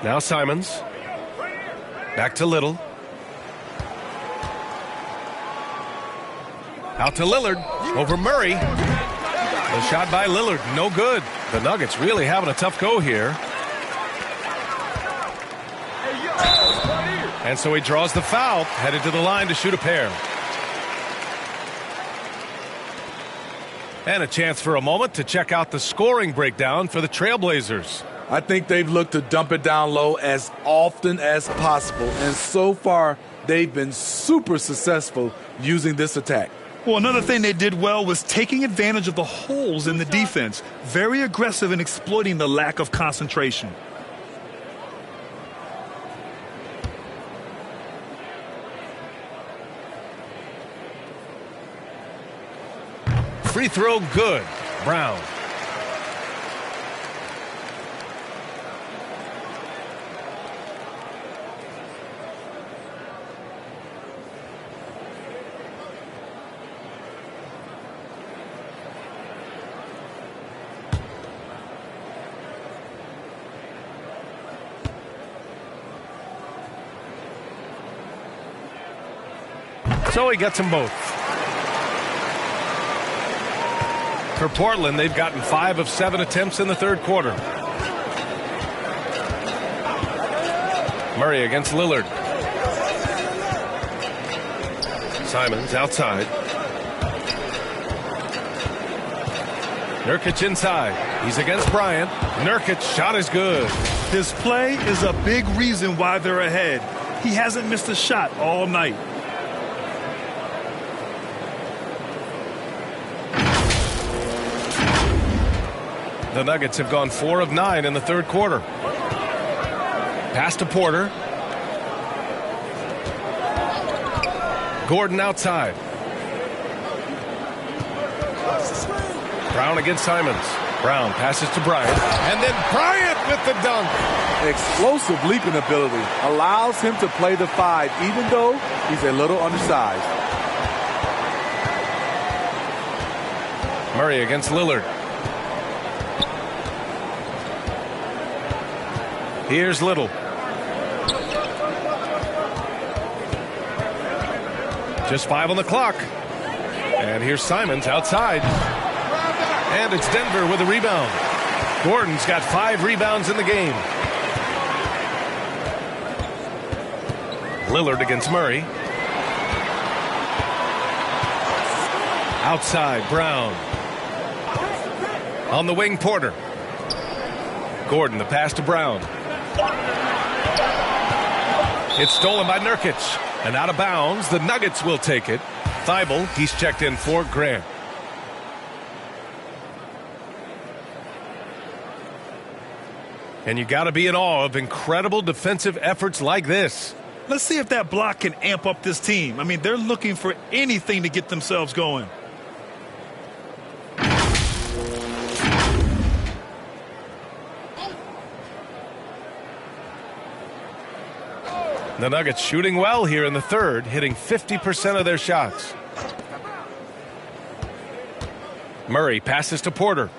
Now Simons. Back to Little. Out to Lillard. Over Murray. The shot by Lillard. No good. The Nuggets really having a tough go here. And so he draws the foul. Headed to the line to shoot a pair. And a chance for a moment to check out the scoring breakdown for the Trailblazers. I think they've looked to dump it down low as often as possible. And so far, they've been super successful using this attack. Well, another thing they did well was taking advantage of the holes in the defense. Very aggressive in exploiting the lack of concentration. Free throw good. Brown. So he gets them both. For Portland, they've gotten 5 of 7 attempts in the third quarter. Murray against Lillard. Simons outside. Nurkic inside. He's against Bryant. Nurkic shot is good. His play is a big reason why they're ahead. He hasn't missed a shot all night. The Nuggets have gone 4 of 9 in the third quarter. Pass to Porter. Gordon outside. Brown against Simons. Brown passes to Bryant. And then Bryant with the dunk. Explosive leaping ability allows him to play the 5, even though he's a little undersized. Murray against Lillard. Here's Little. Just 5 on the clock. And here's Simons outside. And it's Denver with a rebound. Gordon's got 5 rebounds in the game. Lillard against Murray. Outside, Brown. On the wing, Porter. Gordon, the pass to Brown. It's stolen by Nurkic. And out of bounds, the Nuggets will take it. Thibault, he's checked in for Grant. And you got to be in awe of incredible defensive efforts like this. Let's see if that block can amp up this team. I mean, they're looking for anything to get themselves going. The Nuggets shooting well here in the third, hitting 50% of their shots. Murray passes to Porter.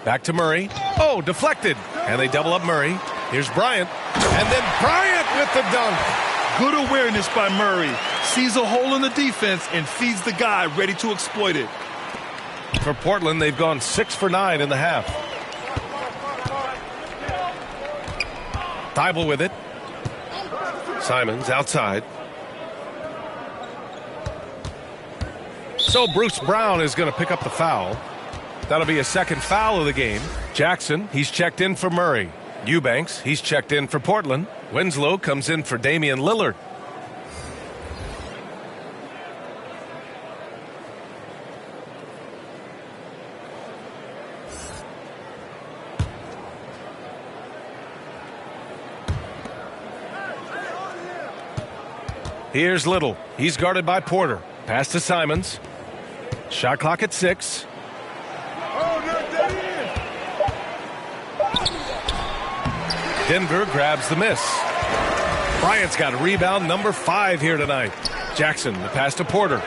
Back to Murray. Oh, deflected. And they double up Murray. Here's Bryant. And then Bryant with the dunk. Good awareness by Murray. Sees a hole in the defense and feeds the guy ready to exploit it. For Portland, they've gone 6 for 9 in the half. Thibault with it. Simons outside. So Bruce Brown is going to pick up the foul. That'll be a second foul of the game. Jackson, he's checked in for Murray. Eubanks, he's checked in for Portland. Winslow comes in for Damian Lillard. Here's Little. He's guarded by Porter. Pass to Simons. Shot clock at 6. Denver grabs the miss. Bryant's got a rebound number 5 here tonight. Jackson, the pass to Porter.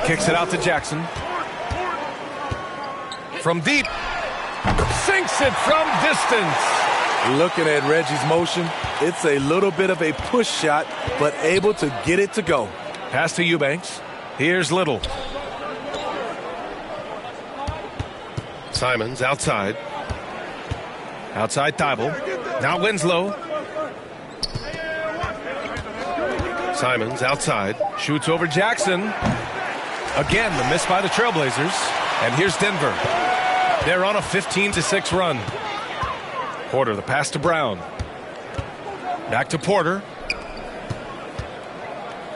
Kicks it out to Jackson. From deep. Sinks it from distance. Looking at Reggie's motion, it's a little bit of a push shot, but able to get it to go. Pass to Eubanks. Here's Little. Simons outside. Outside Thibault. Now Winslow. Simons outside. Shoots over Jackson. Again, the miss by the Trailblazers. And here's Denver. They're on a 15-6 run. Porter, the pass to Brown. Back to Porter.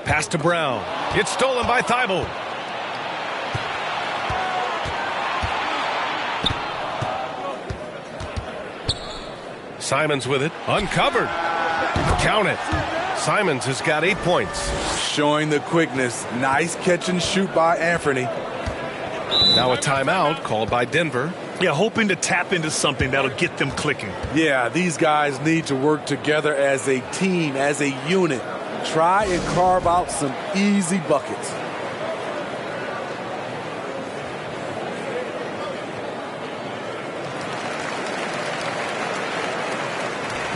Pass to Brown. It's stolen by Thibault. Simons with it. Uncovered. Count it. Simons has got 8 points. Showing the quickness. Nice catch and shoot by Anthony. Now a timeout called by Denver. Yeah, hoping to tap into something that'll get them clicking. Yeah, these guys need to work together as a team, as a unit. Try and carve out some easy buckets.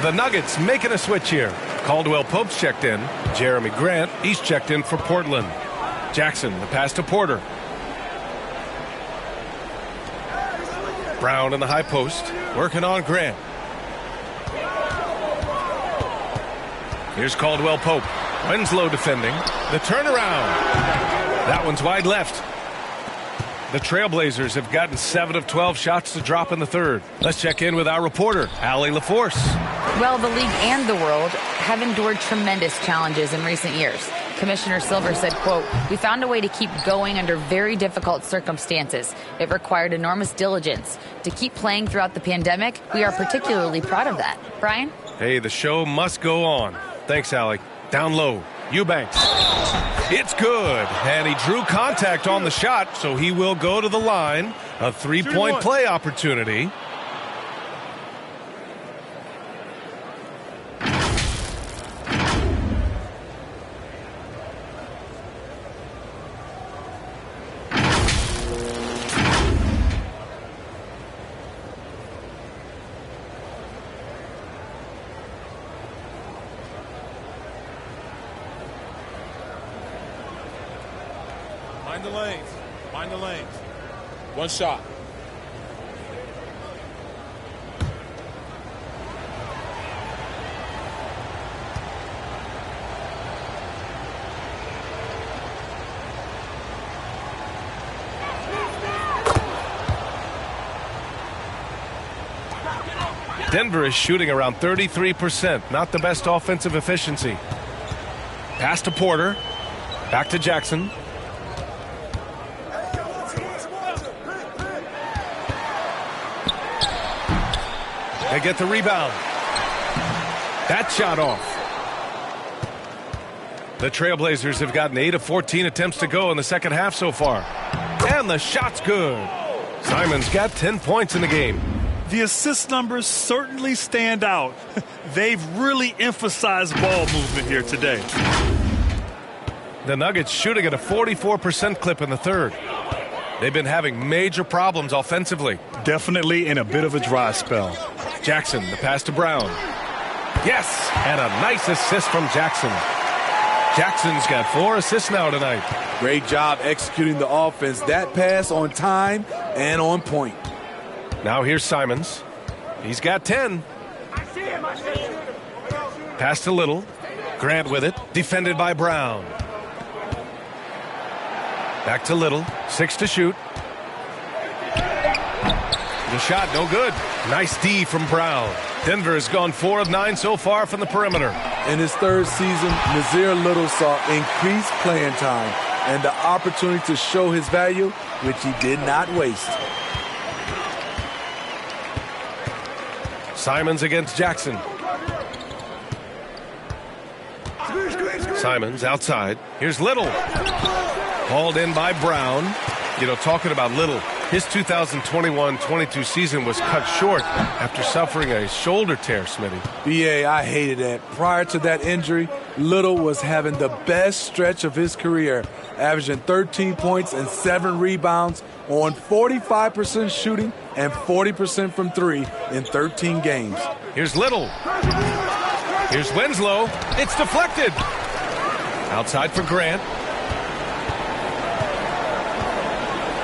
The Nuggets making a switch here. Caldwell Pope's checked in. Jeremy Grant, he's checked in for Portland. Jackson, the pass to Porter. Brown in the high post, working on Grant. Here's Caldwell Pope. Winslow defending. The turnaround. That one's wide left. The Trailblazers have gotten 7 of 12 shots to drop in the third. Let's check in with our reporter, Allie LaForce. Well, the league and the world have endured tremendous challenges in recent years. Commissioner Silver said, quote, "We found a way to keep going under very difficult circumstances. It required enormous diligence. To keep playing throughout the pandemic, we are particularly proud of that." Brian? Hey, the show must go on. Thanks, Allie. Down low, Eubanks. It's good, and he drew contact on the shot, so he will go to the line. A three-point play opportunity. Mind the lanes. Mind the lanes. One shot. Denver is shooting around 33%. Not the best offensive efficiency. Pass to Porter. Back to Jackson. They get the rebound. That shot off. The Trailblazers have gotten 8 of 14 attempts to go in the second half so far. And the shot's good. Simons got 10 points in the game. The assist numbers certainly stand out. They've really emphasized ball movement here today. The Nuggets shooting at a 44% clip in the third. They've been having major problems offensively. Definitely in a bit of a dry spell. Jackson, the pass to Brown. Yes, and a nice assist from Jackson. Jackson's got 4 assists now tonight. Great job executing the offense. That pass on time and on point. Now here's Simons. He's got 10. Pass to Little. Grant with it. Defended by Brown. Back to Little. 6 to shoot. The shot no good. Nice D from Brown. Denver has gone 4 of 9 so far from the perimeter. In his third season, Nazir Little saw increased playing time and the opportunity to show his value, which he did not waste. Simons against Jackson. Simons outside. Here's Little. Hauled in by Brown. You know, talking about Little, his 2021-22 season was cut short after suffering a shoulder tear, Smitty. BA, I hated that. Prior to that injury, Little was having the best stretch of his career, averaging 13 points and 7 rebounds on 45% shooting and 40% from 3 in 13 games. Here's Little. Here's Winslow. It's deflected. Outside for Grant.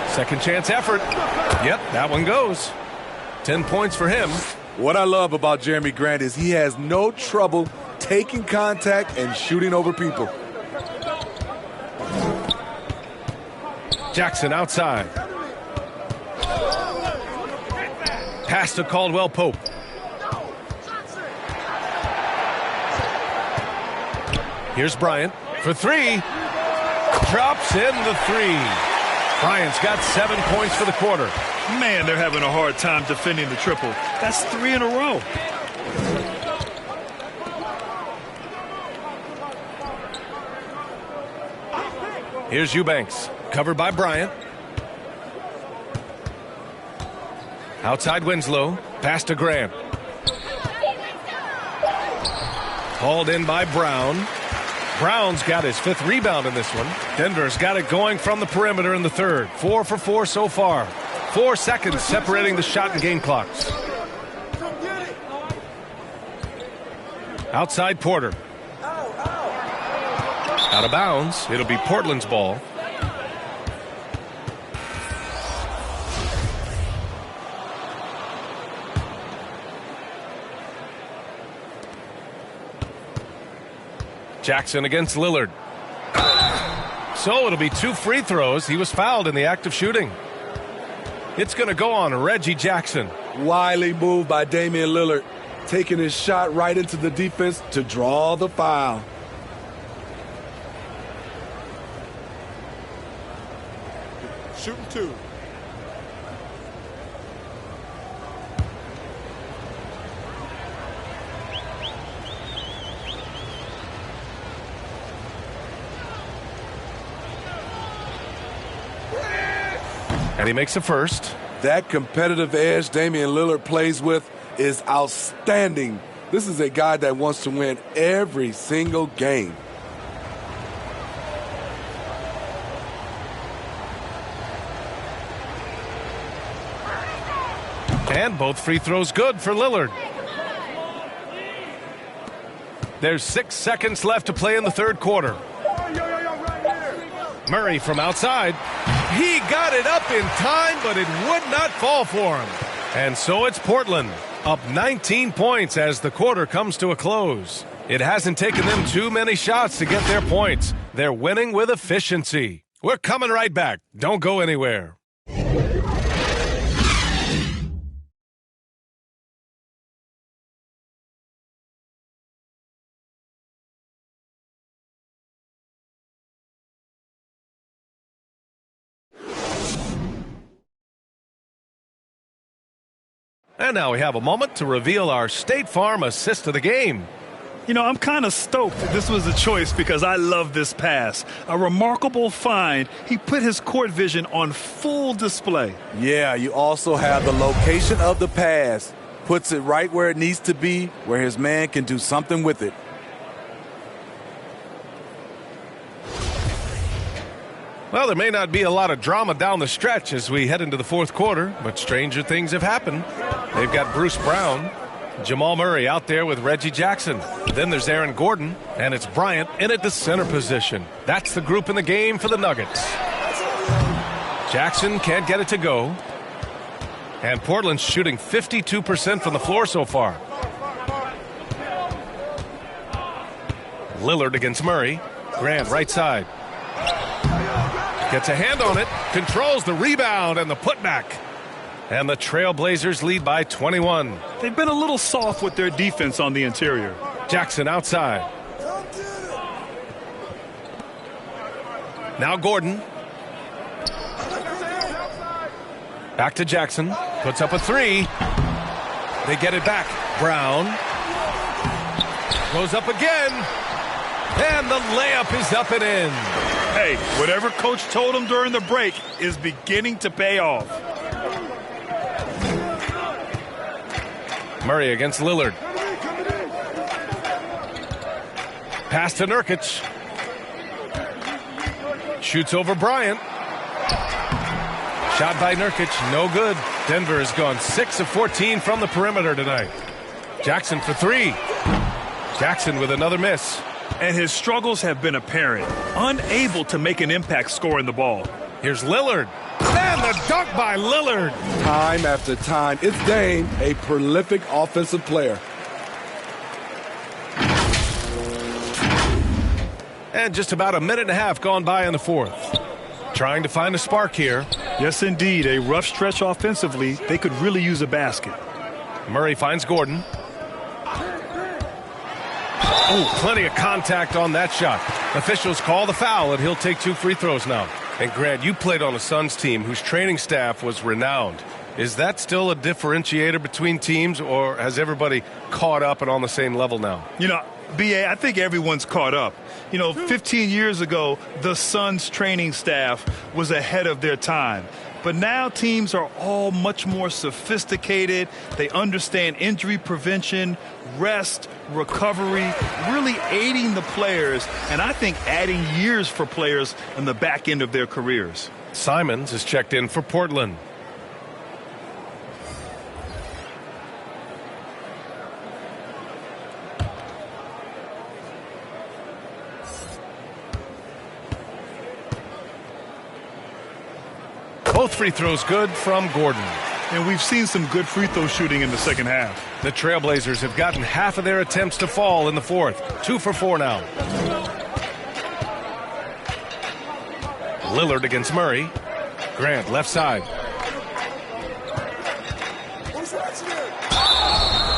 Second chance effort. Yep, that one goes. 10 points for him. What I love about Jeremy Grant is he has no trouble taking contact and shooting over people. Jackson outside. Pass to Caldwell Pope. Here's Bryant for 3. Drops in the 3. Bryant's got 7 points for the quarter. Man, they're having a hard time defending the triple. That's 3 in a row. Here's Eubanks. Covered by Bryant. Outside Winslow. Pass to Grant. Hauled in by Brown. Brown's got his 5th rebound in this one. Denver's got it going from the perimeter in the third. 4 for 4 so far. 4 seconds separating the shot and game clocks. Outside Porter. Out of bounds. It'll be Portland's ball. Jackson against Lillard. So it'll be 2 free throws. He was fouled in the act of shooting. It's going to go on Reggie Jackson. Wily move by Damian Lillard, taking his shot right into the defense to draw the foul. Shooting 2. And he makes a first. That competitive edge Damian Lillard plays with is outstanding. This is a guy that wants to win every single game. And both free throws good for Lillard. There's 6 seconds left to play in the third quarter. Murray from outside. He got it up in time, but it would not fall for him. And so it's Portland, up 19 points as the quarter comes to a close. It hasn't taken them too many shots to get their points. They're winning with efficiency. We're coming right back. Don't go anywhere. And now we have a moment to reveal our State Farm assist of the game. You know, I'm kind of stoked this was a choice because I love this pass. A remarkable find. He put his court vision on full display. Yeah, you also have the location of the pass. Puts it right where it needs to be, where his man can do something with it. Well, there may not be a lot of drama down the stretch as we head into the fourth quarter, but stranger things have happened. They've got Bruce Brown, Jamal Murray out there with Reggie Jackson. Then there's Aaron Gordon, and it's Bryant in at the center position. That's the group in the game for the Nuggets. Jackson can't get it to go. And Portland's shooting 52% from the floor so far. Lillard against Murray. Grant right side. Gets a hand on it, controls the rebound and the putback. And the Trailblazers lead by 21. They've been a little soft with their defense on the interior. Jackson outside. Now Gordon. Back to Jackson. Puts up a 3. They get it back. Brown. Goes up again. And the layup is up and in. Hey, whatever coach told him during the break is beginning to pay off. Murray against Lillard. Pass to Nurkic. Shoots over Bryant. Shot by Nurkic, no good. Denver has gone 6 of 14 from the perimeter tonight. Jackson for 3. Jackson with another miss. And his struggles have been apparent. Unable to make an impact scoring the ball. Here's Lillard. And the dunk by Lillard. Time after time, it's Dame, a prolific offensive player. And just about a minute and a half gone by in the fourth. Trying to find a spark here. Yes, indeed. A rough stretch offensively. They could really use a basket. Murray finds Gordon. Oh, plenty of contact on that shot. Officials call the foul, and he'll take 2 free throws now. And Grant, you played on a Suns team whose training staff was renowned. Is that still a differentiator between teams, or has everybody caught up and on the same level now? You know, B.A., I think everyone's caught up. You know, 15 years ago, the Suns training staff was ahead of their time. But now teams are all much more sophisticated. They understand injury prevention, rest, recovery, really aiding the players, and I think adding years for players in the back end of their careers. Simons is checked in for Portland. Both free throws good from Gordon. And we've seen some good free throw shooting in the second half. The Trailblazers have gotten half of their attempts to fall in the fourth. 2 for 4 now. Lillard against Murray. Grant left side.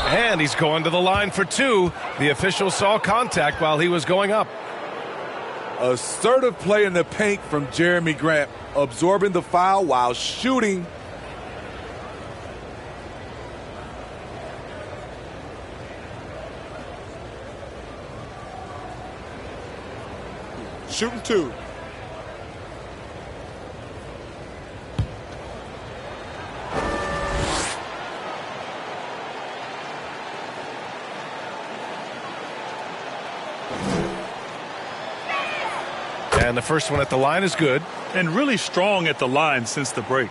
And he's going to the line for 2. The official saw contact while he was going up. Assertive play in the paint from Jeremy Grant, absorbing the foul while shooting. Shooting 2. And the first one at the line is good. And really strong at the line since the break.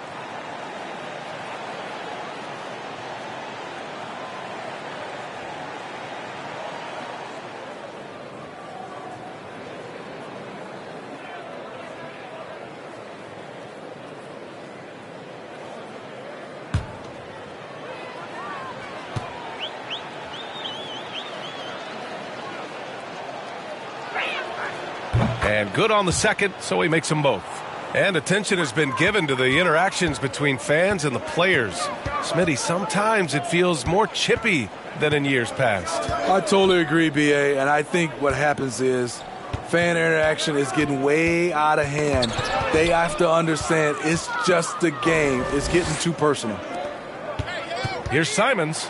And good on the second, so he makes them both. And attention has been given to the interactions between fans and the players. Smitty, sometimes it feels more chippy than in years past. I totally agree, B.A., and I think what happens is fan interaction is getting way out of hand. They have to understand it's just a game. It's getting too personal. Here's Simons.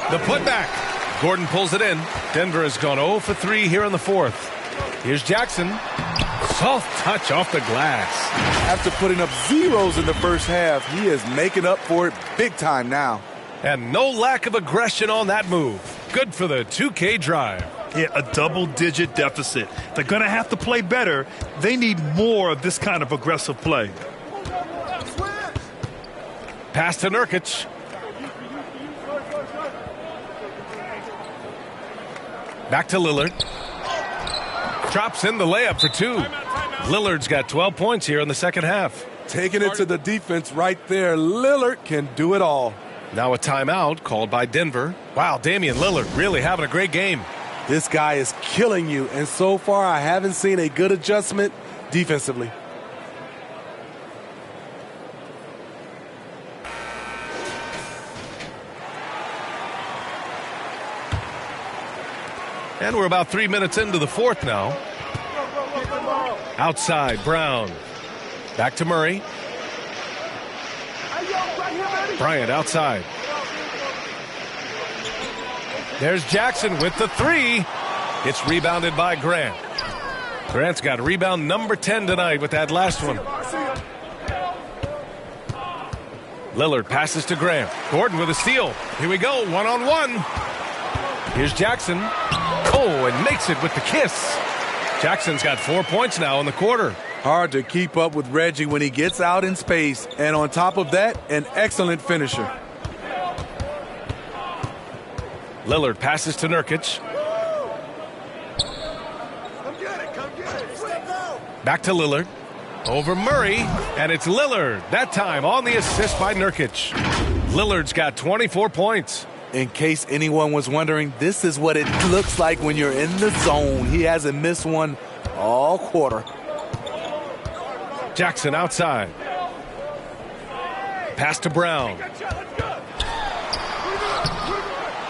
The putback. Gordon pulls it in. Denver has gone 0 for 3 here in the fourth. Here's Jackson. Soft touch off the glass. After putting up zeros in the first half, he is making up for it big time now. And no lack of aggression on that move. Good for the 2K drive. Yeah, a double-digit deficit. They're going to have to play better. They need more of this kind of aggressive play. Pass to Nurkic. Back to Lillard. Drops in the layup for 2. Lillard's got 12 points here in the second half. Taking it to the defense right there. Lillard can do it all. Now a timeout called by Denver. Wow, Damian Lillard really having a great game. This guy is killing you, and so far I haven't seen a good adjustment defensively. And we're about 3 minutes into the fourth now. Outside, Brown. Back to Murray. Bryant outside. There's Jackson with the 3. It's rebounded by Grant. Grant's got rebound number 10 tonight with that last one. Lillard passes to Grant. Gordon with a steal. Here we go, one-on-one. Here's Jackson. Oh, and makes it with the kiss. Jackson's got 4 points now in the quarter. Hard to keep up with Reggie when he gets out in space. And on top of that, an excellent finisher. Lillard passes to Nurkic. Back to Lillard. Over Murray. And it's Lillard. That time on the assist by Nurkic. Lillard's got 24 points. In case anyone was wondering, this is what it looks like when you're in the zone. He hasn't missed one all quarter. Jackson outside. Pass to Brown.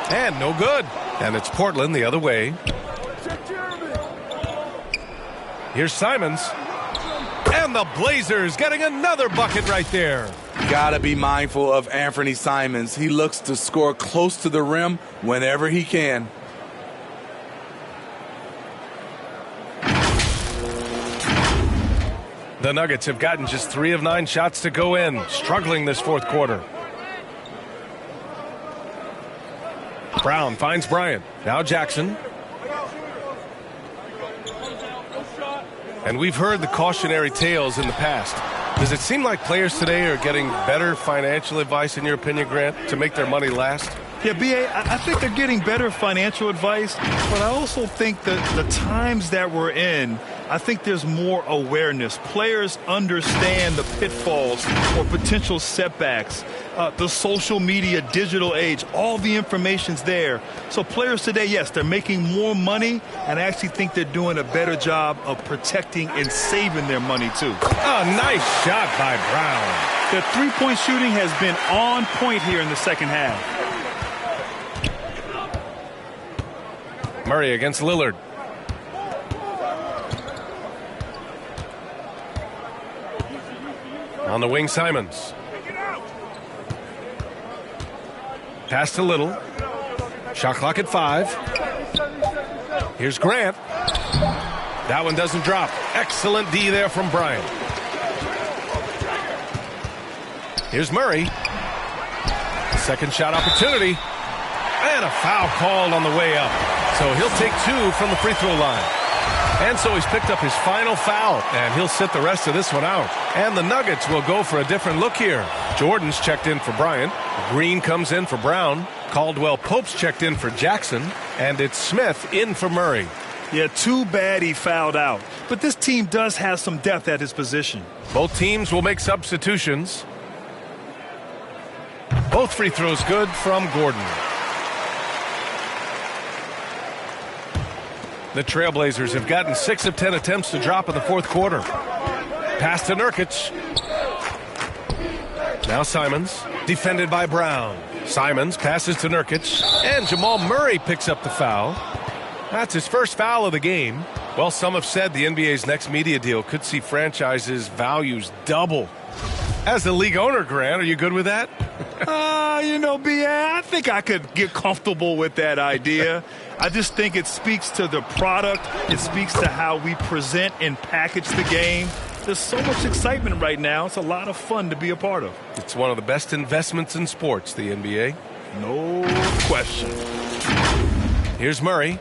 And no good. And it's Portland the other way. Here's Simons. And the Blazers getting another bucket right there. Gotta be mindful of Anthony Simons. He looks to score close to the rim whenever he can. The Nuggets have gotten just 3 of 9 shots to go in, struggling this fourth quarter. Brown finds Bryant. Now Jackson. And we've heard the cautionary tales in the past. Does it seem like players today are getting better financial advice, in your opinion, Grant, to make their money last? Yeah, B.A., I think they're getting better financial advice, but I also think that the times that we're in, I think there's more awareness. Players understand the pitfalls or potential setbacks. The social media, digital age, all the information's there. So players today, yes, they're making more money, and I actually think they're doing a better job of protecting and saving their money, too. Oh, nice shot by Brown. The three-point shooting has been on point here in the second half. Murray against Lillard. On the wing, Simons. Pass to Little. Shot clock at 5. Here's Grant. That one doesn't drop. Excellent D there from Bryant. Here's Murray. Second shot opportunity. And a foul called on the way up. So he'll take 2 from the free throw line. And so he's picked up his final foul, and he'll sit the rest of this one out. And the Nuggets will go for a different look here. Jordan's checked in for Bryant. Green comes in for Brown. Caldwell Pope's checked in for Jackson. And it's Smith in for Murray. Yeah, too bad he fouled out. But this team does have some depth at his position. Both teams will make substitutions. Both free throws good from Gordon. The Trailblazers have gotten 6 of 10 attempts to drop in the fourth quarter. Pass to Nurkic. Now Simons, defended by Brown. Simons passes to Nurkic, and Jamal Murray picks up the foul. That's his first foul of the game. Well, some have said the NBA's next media deal could see franchises' values double. As the league owner, Grant, are you good with that? B.A., I think I could get comfortable with that idea. I just think it speaks to the product. It speaks to how we present and package the game. There's so much excitement right now. It's a lot of fun to be a part of. It's one of the best investments in sports, the NBA. No question. Here's Murray.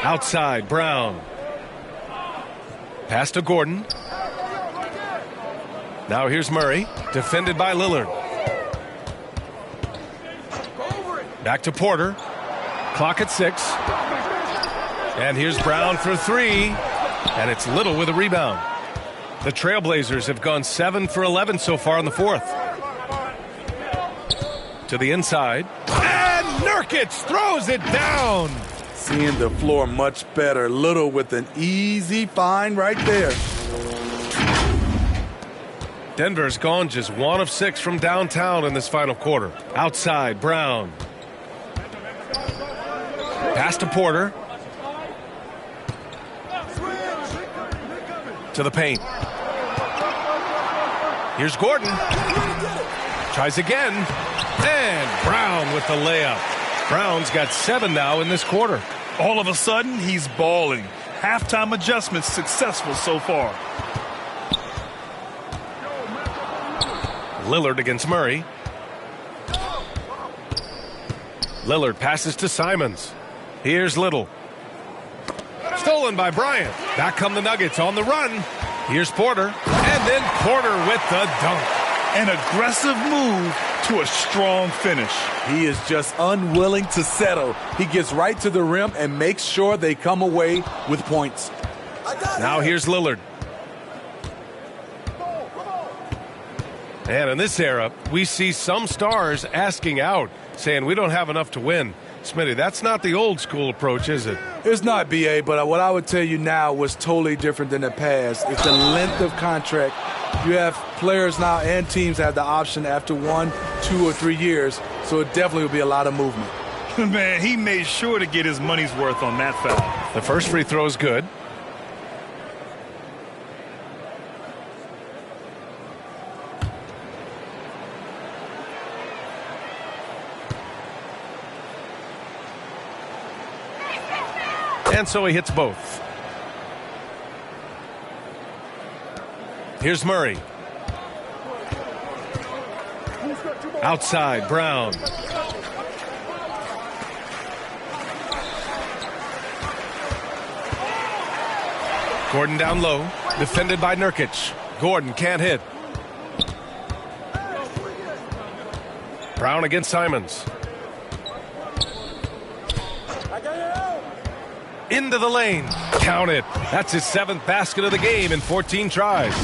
Outside, Brown. Pass to Gordon. Now here's Murray, defended by Lillard. Back to Porter. Clock at 6. And here's Brown for 3. And it's Little with a rebound. The Trailblazers have gone 7 for 11 so far in the fourth. To the inside. And Nurkic throws it down. Seeing the floor much better. Little with an easy find right there. Denver's gone just 1 of 6 from downtown in this final quarter. Outside, Brown. Pass to Porter. To the paint. Here's Gordon. Tries again. And Brown with the layup. Brown's got 7 now in this quarter. All of a sudden, he's balling. Halftime adjustments successful so far. Lillard against Murray. Lillard passes to Simons. Here's Little. Stolen by Bryant. Back come the Nuggets on the run. Here's Porter. And then Porter with the dunk. An aggressive move to a strong finish. He is just unwilling to settle. He gets right to the rim and makes sure they come away with points. Now here's Lillard. And in this era, we see some stars asking out, saying we don't have enough to win. Smitty, that's not the old school approach, is it? It's not, B.A., but what I would tell you now was totally different than the past. It's the length of contract. You have players now and teams have the option after 1, 2, or 3 years, so it definitely will be a lot of movement. Man, he made sure to get his money's worth on that foul. The first free throw is good. And so he hits both. Here's Murray. Outside, Brown. Gordon down low, defended by Nurkic. Gordon can't hit. Brown against Simons. into the lane. Count it. That's his 7th basket of the game in 14 tries.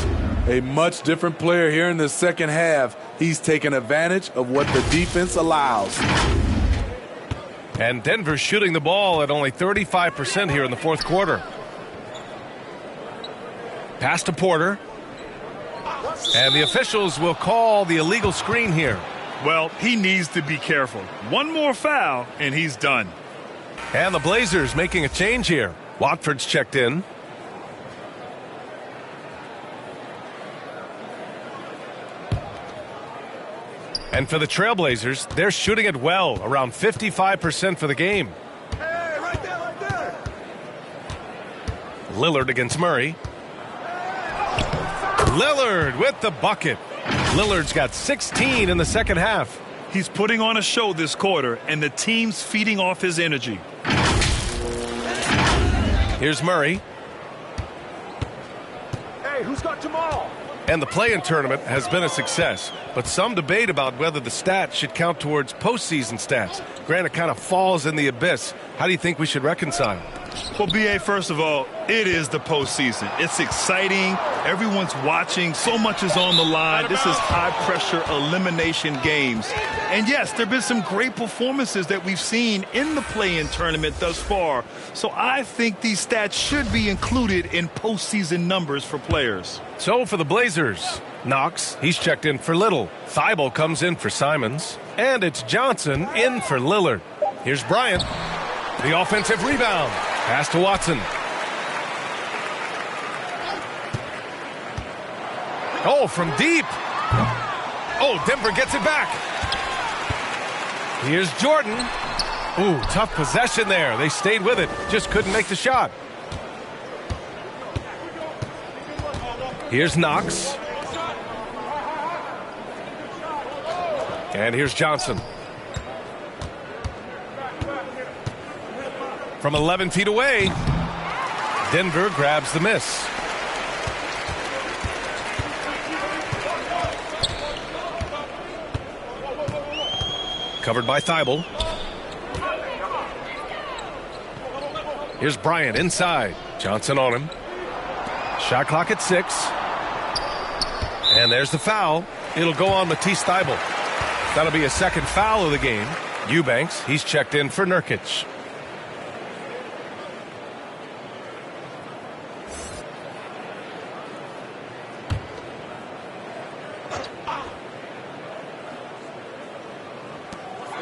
A much different player here in the second half. He's taken advantage of what the defense allows. And Denver shooting the ball at only 35% here in the fourth quarter. Pass to Porter. And the officials will call the illegal screen here. Well, he needs to be careful. One more foul, and he's done. And the Blazers making a change here. Watford's checked in. And for the Trailblazers, they're shooting it well, around 55% for the game. Hey, right there. Lillard against Murray. Lillard with the bucket. Lillard's got 16 in the second half. He's putting on a show this quarter, and the team's feeding off his energy. Here's Murray. Hey, who's got Jamal? And the play-in tournament has been a success, but some debate about whether the stats should count towards postseason stats. Granted, it kind of falls in the abyss. How do you think we should reconcile? Well, B.A., first of all, it is the postseason. It's exciting. Everyone's watching. So much is on the line. This is high-pressure elimination games. And, yes, there have been some great performances that we've seen in the play-in tournament thus far. So I think these stats should be included in postseason numbers for players. So for the Blazers, Knox, he's checked in for Little. Thibault comes in for Simons. And it's Johnson in for Lillard. Here's Bryant. The offensive rebound. Pass to Watson. Oh, from deep. Oh, Denver gets it back. Here's Jordan. Ooh, tough possession there. They stayed with it. Just couldn't make the shot. Here's Knox. And here's Johnson. From 11 feet away, Denver grabs the miss. Covered by Thibault. Here's Bryant inside. Johnson on him. Shot clock at 6. And there's the foul. It'll go on Matisse Thibault. That'll be a second foul of the game. Eubanks, he's checked in for Nurkic.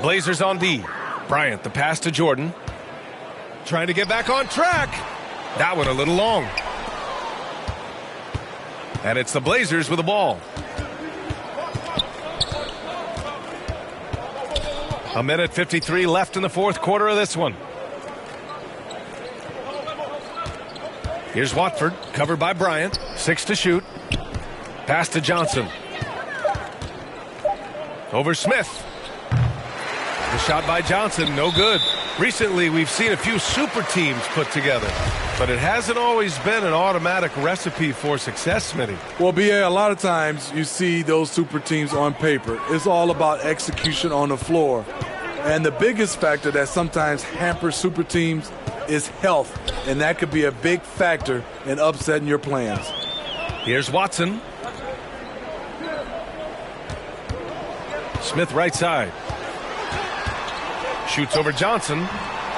Blazers on D. Bryant, the pass to Jordan. Trying to get back on track. That one a little long. And it's the Blazers with the ball. A minute 53 left in the fourth quarter of this one. Here's Watford, covered by Bryant. 6 to shoot. Pass to Johnson. Over Smith. The shot by Johnson, no good. Recently, we've seen a few super teams put together, but it hasn't always been an automatic recipe for success, Smitty. Well, B.A., a lot of times you see those super teams on paper. It's all about execution on the floor. And the biggest factor that sometimes hampers super teams is health, and that could be a big factor in upsetting your plans. Here's Watson. Smith right side. Shoots over Johnson.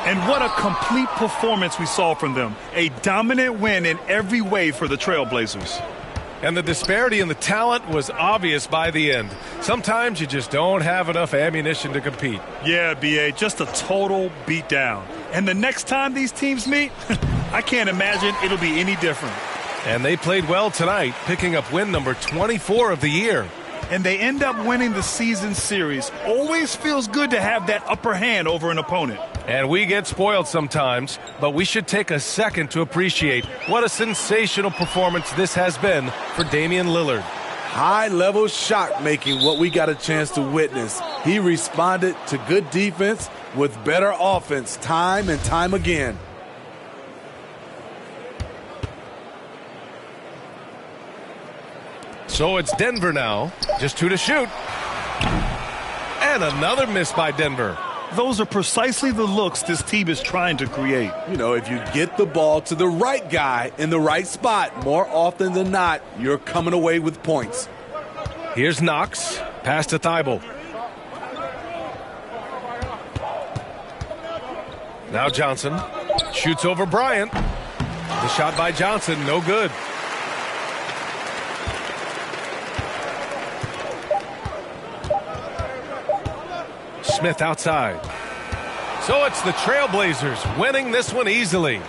And what a complete performance we saw from them. A dominant win in every way for the Trailblazers. And the disparity in the talent was obvious by the end. Sometimes you just don't have enough ammunition to compete. Yeah, B.A., just a total beatdown. And the next time these teams meet, I can't imagine it'll be any different. And they played well tonight, picking up win number 24 of the year. And they end up winning the season series. Always feels good to have that upper hand over an opponent. And we get spoiled sometimes, but we should take a second to appreciate what a sensational performance this has been for Damian Lillard. High-level shot making, what we got a chance to witness. He responded to good defense with better offense time and time again. So it's Denver now. Just 2 to shoot. And another miss by Denver. Those are precisely the looks this team is trying to create. You know, if you get the ball to the right guy in the right spot, more often than not, you're coming away with points. Here's Knox. Pass to Thibault. Now Johnson shoots over Bryant. The shot by Johnson, no good. Smith outside. So it's the Trailblazers winning this one easily.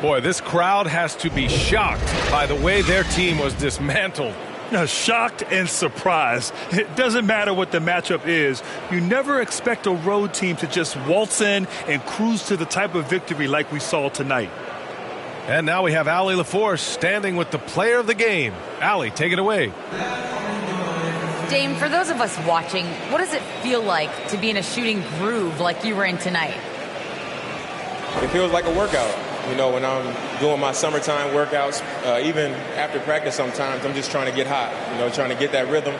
Boy, this crowd has to be shocked by the way their team was dismantled. Shocked and surprised. It doesn't matter what the matchup is. You never expect a road team to just waltz in and cruise to the type of victory like we saw tonight. And now we have Allie LaForce standing with the player of the game. Allie, take it away. Dame, for those of us watching, what does it feel like to be in a shooting groove like you were in tonight? It feels like a workout. You know, when I'm doing my summertime workouts, even after practice sometimes, I'm just trying to get hot, you know, trying to get that rhythm.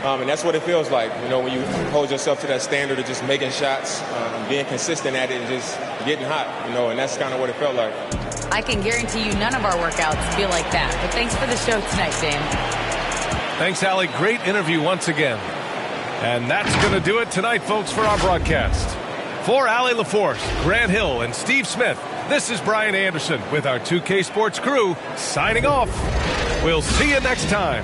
And that's what it feels like, you know, when you hold yourself to that standard of just making shots, being consistent at it and just getting hot, you know, and that's kind of what it felt like. I can guarantee you none of our workouts feel like that. But thanks for the show tonight, Dame. Thanks, Allie. Great interview once again. And that's going to do it tonight, folks, for our broadcast. For Allie LaForce, Grant Hill, and Steve Smith, this is Brian Anderson with our 2K Sports crew signing off. We'll see you next time.